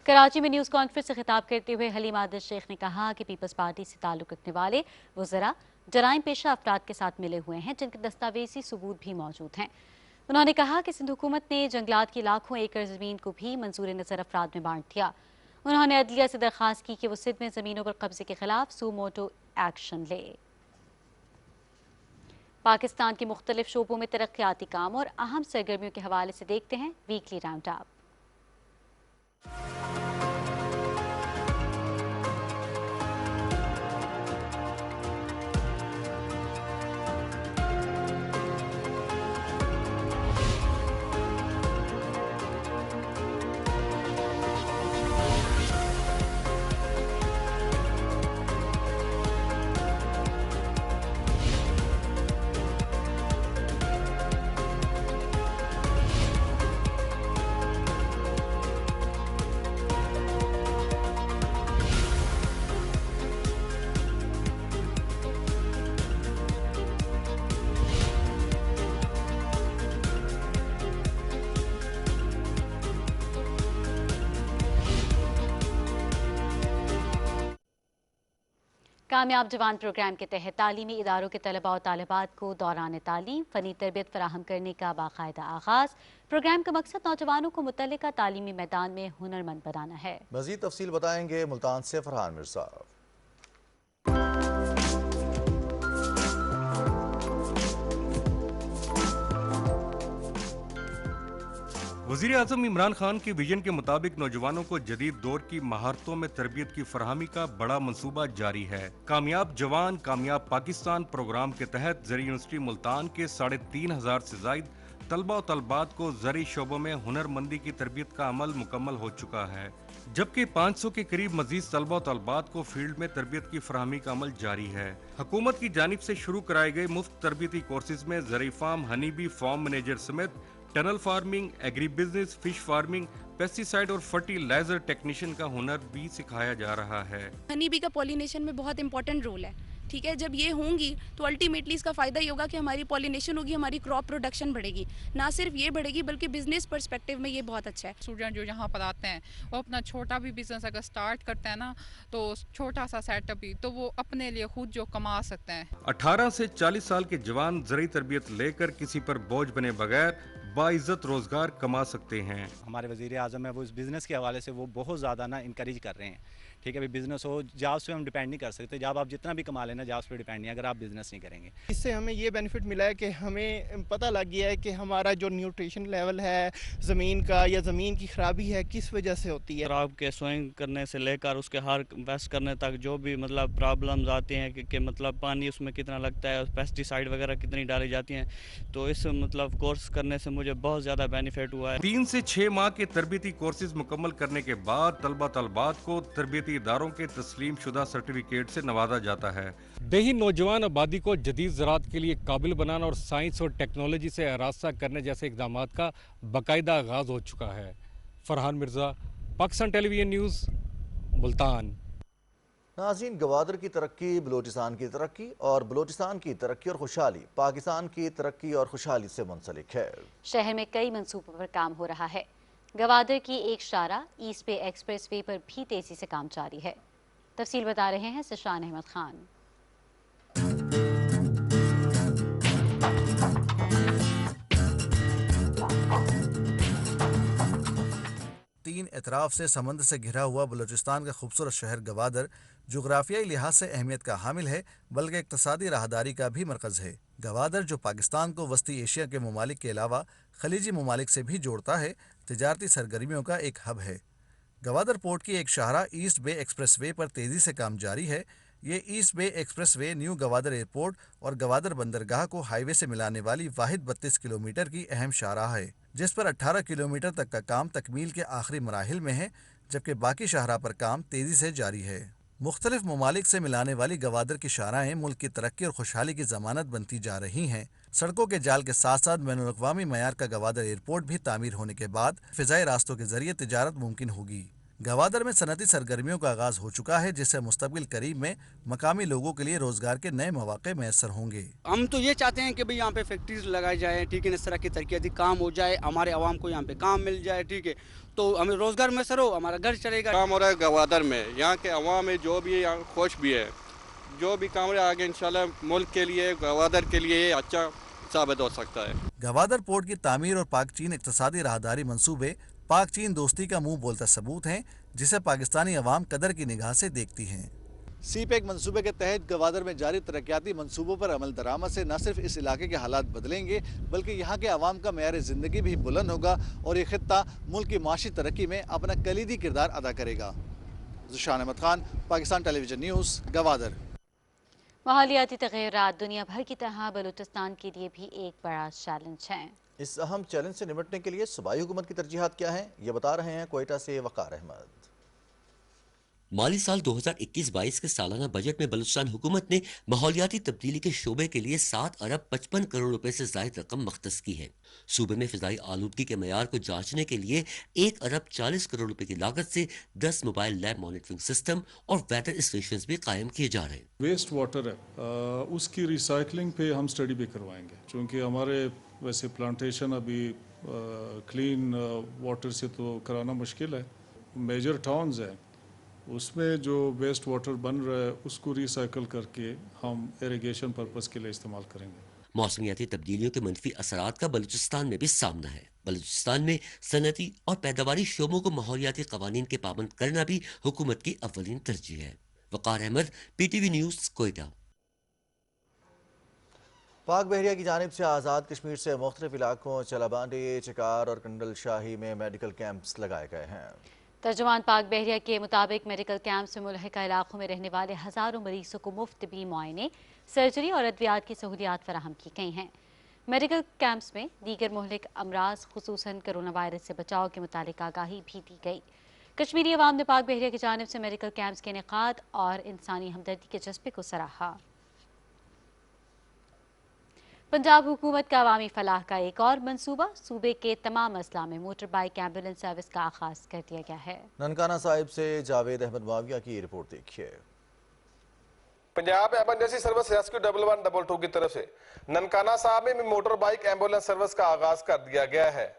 कराची में न्यूज़ कॉन्फ्रेंस से खिताब करते हुए हलीम आदिल शेख ने कहा कि पीपल्स पार्टी से ताल्लुक़ रखने वाले वज़रा जराइम पेशा अफराद के साथ मिले हुए हैं जिनके दस्तावेजी सबूत भी मौजूद हैं। उन्होंने कहा कि सिंध हुकूमत ने जंगलात की लाखों एकड़ ज़मीन को भी मंजूर नज़र अफराद में बांट दिया। उन्होंने अदलिया से दरख्वास्त की कि वो सिंध में ज़मीनों पर कब्जे के खिलाफ सू मोटो एक्शन ले। पाकिस्तान के मुख्तलिफ शोबों में तरक्याती काम और अहम सरगर्मियों के हवाले से देखते हैं वीकली राउंड अप। कामयाब जवान प्रोग्राम के तहत तालीमी इदारों के तलबा और तालिबात को दौरान तालीम फ़नी तरबियत फराहम करने का बाकायदा आगाज़। प्रोग्राम का मकसद नौजवानों को मुतल्लिका तालीमी मैदान में हुनरमंद बनाना है।
मज़ीद तफसील बताएंगे मुल्तान से फरहान मिर्ज़ा।
वज़ीर आज़म इमरान खान के विजन के मुताबिक नौजवानों को जदीद दौर की महारतों में तरबियत की फरहमी का बड़ा मंसूबा जारी है। कामयाब जवान कामयाब पाकिस्तान प्रोग्राम के तहत ज़री यूनिवर्सिटी मुल्तान के 3,500 से जायद तलबा और तलबात को ज़री शोबों में हुनरमंदी की तरबियत का अमल मुकम्मल हो चुका है, जबकि 500 के करीब मजीद तलबा और तलबात को फील्ड में तरबियत की फरहमी का अमल जारी है। हुकूमत की जानिब से शुरू कराए गए मुफ्त तरबियती कोर्सेज में ज़री farm, honey bee, farm manager समेत tunnel farming, agri business, fish farming, pesticide और फर्टिलाइजर टेक्नीशियन का हुनर भी सिखाया जा रहा है।
हनी बी का पॉलिनेशन में बहुत इंपॉर्टेंट रोल है, ठीक है। जब ये होंगी तो अल्टीमेटली इसका फ़ायदा ये होगा कि हमारी पॉलिनेशन होगी, हमारी क्रॉप प्रोडक्शन बढ़ेगी। ना सिर्फ ये बढ़ेगी बल्कि बिजनेस पर्सपेक्टिव में ये बहुत अच्छा है।
स्टूडेंट जो यहाँ पर आते हैं वो अपना छोटा भी बिजनेस अगर स्टार्ट करते हैं ना, तो छोटा सा सेटअप भी, तो वो अपने लिए खुद जो कमा सकते हैं।
18 से 40 साल के जवान ज़रूरी तरबियत लेकर किसी पर बोझ बने बगैर बाइज्जत रोजगार कमा सकते हैं।
हमारे वज़ीर आज़म है वो इस बिज़नेस के हवाले से वो बहुत ज़्यादा ना इनकरेज कर रहे हैं, ठीक है। अभी बिज़नेस हो, जॉब्स पे हम डिपेंड नहीं कर सकते, जॉब आप जितना भी कमा लेना जॉब्स पे डिपेंड नहीं अगर आप बिज़नेस नहीं करेंगे।
इससे हमें ये बेनिफिट मिला है कि हमें पता लग गया है कि हमारा जो न्यूट्रिशन लेवल है ज़मीन का या ज़मीन की ख़राबी है किस वजह से होती है।
क्रॉप के सोइंग करने से लेकर उसके हार वेस्ट करने तक जो भी मतलब प्रॉब्लम्स आती हैं कि मतलब पानी उसमें कितना लगता है, पेस्टिसाइड वगैरह कितनी डाली जाती हैं, तो इस मतलब कोर्स करने से मुझे बहुत ज़्यादा बेनिफिट हुआ है।
3 से 6 माह के तरबियती कोर्सेज मुकम्मल करने के बाद तलबा तलबात को तरबियती इदारों के तस्लीम शुदा सर्टिफिकेट से नवाजा जाता है।
देही नौजवान आबादी को जदीद ज़राअत के लिए काबिल बनाना और साइंस और टेक्नोलॉजी से आरास्ता करने जैसे इक़दाम का बाकायदा आगाज़ हो चुका है। Farhan Mirza, Pakistan television news, Multan.
नाज़रीन, गवादर की तरक्की बलूचिस्तान की तरक्की और बलूचिस्तान की तरक्की और खुशहाली पाकिस्तान की तरक्की और खुशहाली से मुंसलिक है।
शहर में कई मंसूबों पर काम हो रहा है। गवादर की एक शारा ईस्ट बे एक्सप्रेस वे पर भी तेजी से काम जारी है। तफसील बता रहे हैं सिशान अहमद खान।
तीन एतराफ से समंदर से घिरा हुआ बलूचिस्तान का खूबसूरत शहर गवादर जोग्राफियाई लिहाज से अहमियत का हामिल है, बल्कि इक्तसादी राहदारी का भी मरकज़ है। गवादर जो पाकिस्तान को वस्ती एशिया के ममालिक के अलावा खलीजी ममालिक से भी जोड़ता है, तिजारती सरगर्मियों का एक हब है। गवादर पोर्ट की एक शाहरा ईस्ट बे एक्सप्रेस वे पर तेज़ी से काम जारी है। ये east bay express way new Gwadar airport और गवादर बंदरगाह को हाईवे से मिलाने वाली वाहिद 32 किलोमीटर की अहम शाहरा है, जिस पर 18 किलोमीटर तक का काम तकमील के आखिरी मराहिल में है, जबकि बाकी शाहरा पर काम तेज़ी से जारी है। मुख्तलिफ ममालिक से मिलाने वाली गवादर की शाहराएँ मुल्क की तरक्की और खुशहाली की ज़मानत बनती जा रही हैं। सड़कों के जाल के साथ साथ बैनुल-अक़वामी मयार का गवादर एयरपोर्ट भी तामीर होने के बाद फ़िज़ाई रास्तों के ज़रिए तिजारत मुमकिन होगी। गवादर में सनती सरगर्मियों का आगाज़ हो चुका है, जिससे मुस्तक़बिल करीब में मकामी लोगों के लिए रोज़गार के नए मौक़े मैसर होंगे।
हम तो ये चाहते हैं कि भाई यहाँ पे फैक्ट्रीज लगाई जाए, ठीक है, इस तरह की तरक्याती काम हो जाए, हमारे आवाम को यहाँ पे काम मिल जाए, ठीक है, तो हमें रोज़गार मैसर हो, हमारा घर चलेगा।
काम हो रहा है गवादर में, यहाँ के अवाम में जो भी यहाँ खुश भी है, जो भी काम रहा आगे इंशाल्लाह मुल्क के लिए गवादर के लिए अच्छा साबित हो सकता है।
गवादर पोर्ट की तामीर और पाक चीन इक़्तिसादी राहदारी मंसूबे पाक चीन दोस्ती का मुंह बोलता सबूत हैं, जिसे पाकिस्तानी अवाम कदर की निगाह से देखती हैं।
CPEC मंसूबे के तहत गवादर में जारी तरक्याती मंसूबों पर अमल दरामद से न सिर्फ इस इलाके के हालात बदलेंगे, बल्कि यहाँ के अवाम का मेयार ज़िंदगी भी बुलंद होगा और ये खित्ता मुल्क की माशी तरक्की में अपना कलीदी किरदार अदा करेगा। ज़ुशान अहमद खान, पाकिस्तान टेलीविजन न्यूज़, गवादर।
माहौलियाती तग़य्युरात दुनिया भर की तरह बलूचिस्तान के लिए भी एक बड़ा चैलेंज है।
इस अहम चैलेंज से निपटने के लिए सूबाई हुकूमत की तरजीहात क्या हैं, ये बता रहे हैं कोयटा से वक़ार अहमद।
माली साल 2021-22 के सालाना बजट में बलूचिस्तान हुकूमत ने माहौलियाती तब्दीली के शोबे के लिए 7 अरब 55 करोड़ रुपए से ज़ायद रकम मख्तस की है। सूबे में फ़िज़ाई आलूदगी के मयार को जांचने के लिए 1 अरब 40 करोड़ रुपए की लागत से 10 मोबाइल लैब मॉनिटरिंग सिस्टम और वेदर स्टेशन भी कायम किए जा रहे हैं।
वेस्ट वाटर है, उसकी रिसाइकलिंग पे हम स्टडी भी करवाएंगे, क्योंकि हमारे वैसे प्लांटेशन अभी क्लीन वाटर से तो कराना मुश्किल है। मेजर टाउन्स हैं उसमें जो वेस्ट वाटर बन रहा है उसको रिसाइकल करके हम इरिगेशन पर्पस के लिए इस्तेमाल करेंगे।
मौसमियाती तब्दीलियों के मनफी असरात का बलूचिस्तान में भी सामना है। बलूचिस्तान में सनती और पैदावारी शोबों को माहौलियाती कवानीन के पाबंद करना भी हुकूमत की अव्वलीन तरजीह है। वकार अहमद, PTV न्यूज़, कोयटा।
पाक बहरिया की जानिब से आज़ाद कश्मीर से मुख्तलिफ इलाकों चलाबांडी, चिकार और कंडल शाही में मेडिकल कैंप्स लगाए गए हैं।
तर्जुमान पाक बहरिया के मुताबिक मेडिकल कैंप से मुल्हिका इलाकों में रहने वाले हज़ारों मरीजों को मुफ्त तबी मुआयने, सर्जरी और अद्वियात की सहूलियात फराहम की गई हैं। मेडिकल कैंप्स में दीगर मुहलिक अमराज खुसूसन कोरोना वायरस से बचाव के मुतालिक आगाही भी दी गई। कश्मीरी अवाम ने पाक बहरिया की जानिब से मेडिकल कैंप्स के इनेकाद और इंसानी हमदर्दी के जज्बे को सराहा। पंजाब हुकूमत का अवामी फलाह का एक और मंसूबा, सूबे के तमाम अजला में मोटर बाइक एम्बुलेंस सर्विस का आगाज कर दिया गया है।
ननकाना साहिब से जावेद अहमद मुआविया की रिपोर्ट देखिए।
पंजाब एमरजेंसी सर्विस रेस्क्यू 1112 की तरफ से ननकाना साहब में मोटर बाइक एम्बुलेंस सर्विस का आगाज कर दिया गया है,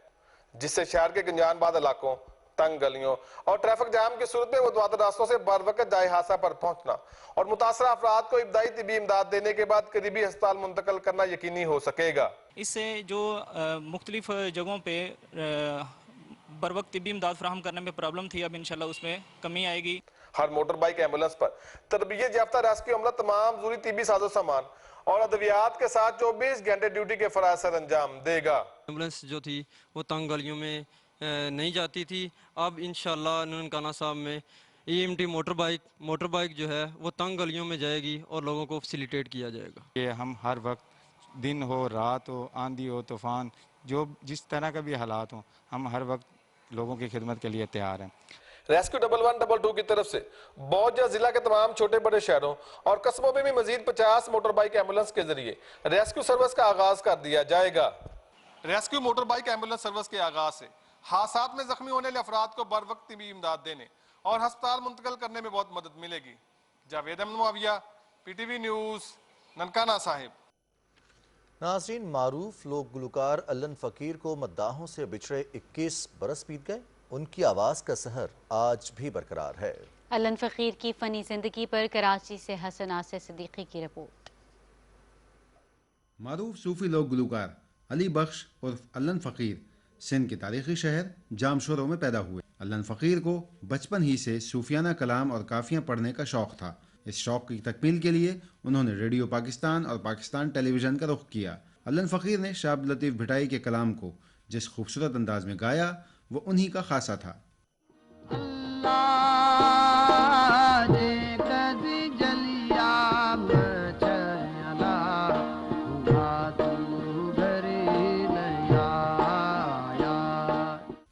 जिससे शहर के गंजानबाद इलाकों, तंग गलियों और ट्रैफिक जाम की सूरत में मुतवातिर रास्तों से बर वक्त जाए हादसा पर पहुंचना और मुतासरा अफराद को इब्तदाई तिबी इमदाद देने के बाद करीबी अस्पताल मुंतकिल करना यकीनी हो सकेगा।
इससे जो मुख्तलिफ जगहों पे बर वक्त तिबी इमदाद फराहम करने में प्रॉब्लम थी, अब इंशाल्लाह उसमें कमी आएगी।
हर मोटर बाइक एम्बुलेंस पर तरबियत याफ्ता रेस्क्यू अमला तमाम जरूरी तिबी साजो सामान और अद्वियात के साथ 24 घंटे ड्यूटी के फराज सर अंजाम देगा।
एम्बुलेंस जो थी वो तंग गलियों में नहीं जाती थी, अब इंशाल्लाह ननकाना साहब में EMT मोटर बाइक जो है वो तंग गलियों में जाएगी और लोगों को फैसिलिटेट किया जाएगा।
ये हम हर वक्त दिन हो, रात हो, आंधी हो, तूफान, जो जिस तरह का भी हालात हो, हम हर वक्त लोगों की खिदमत के लिए तैयार हैं।
रेस्क्यू 1112 की तरफ से बौद्ध जिला के तमाम छोटे बड़े शहरों और कस्बों में भी मजीद 50 मोटर बाइक एम्बुलेंस के जरिए रेस्क्यू सर्विस का आगाज कर दिया जाएगा। Rescue motor bike ambulance service के आगाज से हादसात में जख्मी होने वाले अफराद को बर वक्त भी इमदाद देने और अस्पताल मुंतकिल करने में बहुत मदद मिलेगी। Javed Ahmed Muavia, PTV news, Nankana Sahib.
नाज़रीन, मारूफ लोक गुलकार अल्लन फ़कीर को मद्दाहों से बिछड़े 21 बरस बीत गए, उनकी आवाज़ का सहर आज भी बरकरार है।
अल्लन फ़कीर की फ़नी ज़िंदगी पर कराची से हसन आसिफ सिद्दीकी की रिपोर्ट।
मारूफ सूफी लोक गुलकार अली बख्श उर्फ अल्लन फ़कीर सिंध के तारीखी शहर जामशोरों में पैदा हुए। अल्लन फ़कीर को बचपन ही से सूफियाना कलाम और काफ़ियाँ पढ़ने का शौक़ था। इस शौक़ की तकमील के लिए उन्होंने रेडियो पाकिस्तान और पाकिस्तान टेलीविज़न का रुख किया। अल्लन फ़कीर ने शाह अब्दुल लतीफ़ भिटाई के कलाम को जिस खूबसूरत अंदाज में गाया वो उन्हीं का खासा था।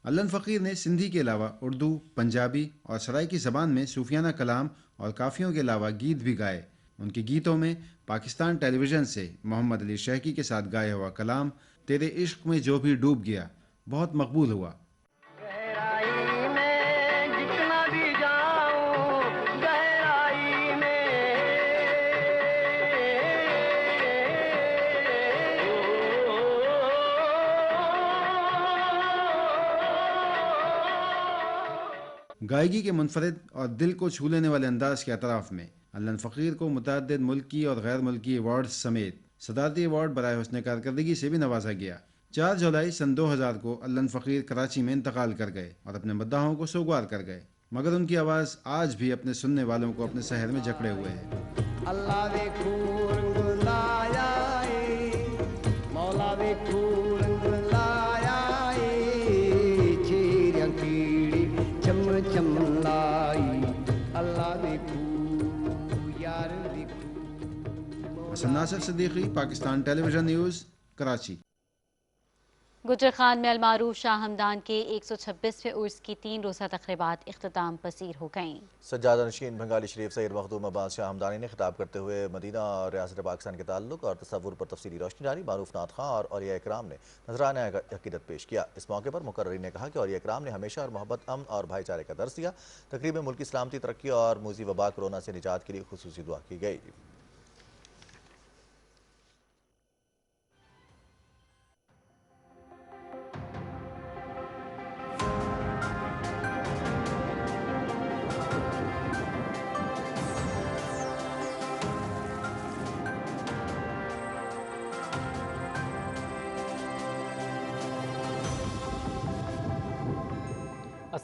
अल्लन फ़कीर ने सिंधी के अलावा उर्दू, पंजाबी और सराइकी ज़बान में सूफियाना कलाम और काफ़ियों के अलावा गीत भी गाए। उनके गीतों में पाकिस्तान टेलीविज़न से मोहम्मद अली शेखी के साथ गाया हुआ कलाम तेरे इश्क में जो भी डूब गया बहुत मकबूल हुआ। गायकी के मुनफरिद और दिल को छू लेने वाले अंदाज के अतराफ में अल्लन फ़कीर को मुतअद्दिद मुल्की और गैर मुल्की अवार्ड्स समेत सदारती अवार्ड बराए हुस्न कारकर्दगी से भी नवाजा गया। 4 जुलाई सन 2000 को अल्लन फ़कीर कराची में इंतकाल कर गए और अपने मद्दाहों को सोगवार कर गए, मगर उनकी आवाज़ आज भी अपने सुनने वालों को अपने शहर में जकड़े हुए है। Hasan Nasir Siddiqui, Pakistan television news, Karachi.
गुजर खान में अलमारूफ शाह हमदान के 126वें उर्स की 3 रोज़ा तक़रीबात इख्तिताम पसीर हो गईं।
सज्जादा नशीन बंगाली शरीफ सैयद मखदूम अब्बास शाह हमदानी ने खिताब करते हुए मदीना और रियासत पाकिस्तान के ताल्लुक और तसव्वुर पर तफसीली रोशनी डाली। मारूफ नाथ खां और औलिया इकराम ने नजराना अकीदत पेश किया। इस मौके पर मुकर्रिर ने कहा कि औलिया इकराम ने हमेशा और मोहब्बत, अमन और भाईचारे का दर्स दिया। तकरीब में मुल्की सलामती, तरक्की और मूजी वबा कोरोना से निजात के लिए खुसूसी दुआ की गई।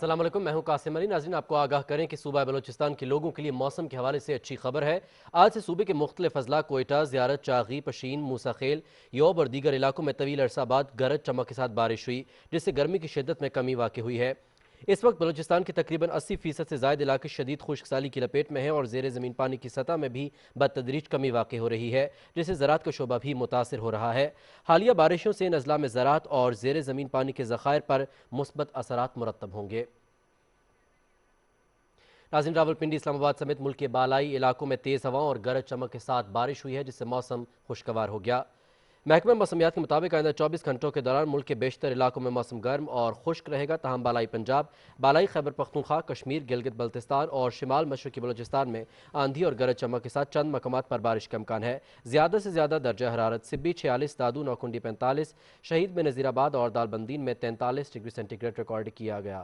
अस्सलाम वालेकुम, मैं हूं कासिम अली। नाज़रीन, आपको आगाह करें कि सूबा बलोचिस्तान के लोगों के लिए मौसम के हवाले से अच्छी खबर है। आज से सूबे के मुख्तलिफ अजला कोयटा, ज़ियारत, चागी, पशीन, मूसाखेल, योब और दीगर इलाकों में तवील अरसा बाद गरज चमक के साथ बारिश हुई, जिससे गर्मी की शिद्दत में कमी वाक़ हुई है। इस वक्त बलूचिस्तान के तकरीबन 80% से ज़ायद इलाके शदीद खुश्कसाली की लपेट में है और ज़ेर ज़मीन पानी की सतह में भी बदतदरीज कमी वाक़ हो रही है, जिससे ज़राअत का शोबा भी मुतासिर हो रहा है। हालिया बारिशों से इन अजला में ज़राअत और ज़ेर ज़मीन पानी के ज़खायर पर मुस्बत असरात मुरतब होंगे। नाज़रीन, रावलपिंडी, इस्लामाबाद समेत मुल्क के बालाई इलाकों में तेज़ हवाओं और गरज चमक के साथ बारिश हुई है, जिससे मौसम खुशगवार हो गया। महकमा मौसमियात के मुताबिक आइंदा 24 घंटों के दौरान मुल्क के बेशतर इलाकों में मौसम गर्म और खुश्क रहेगा, तहम बालाई पंजाब, बालाई खैबर पख्तूनख्वा, कश्मीर, गिलगित बल्तिस्तान और शिमाल मशरकी बलोचिस्तान में आंधी और गरज चमक के साथ चंद मकामात पर बारिश का इम्कान है। ज़्यादा से ज़्यादा दर्जा हरारत सिब्बी 46, दादू नौकुंडी 45, शहीद में नज़ीराबाद और दालबंदीन में 43 डिग्री सेंटीग्रेड रिकॉर्ड किया गया।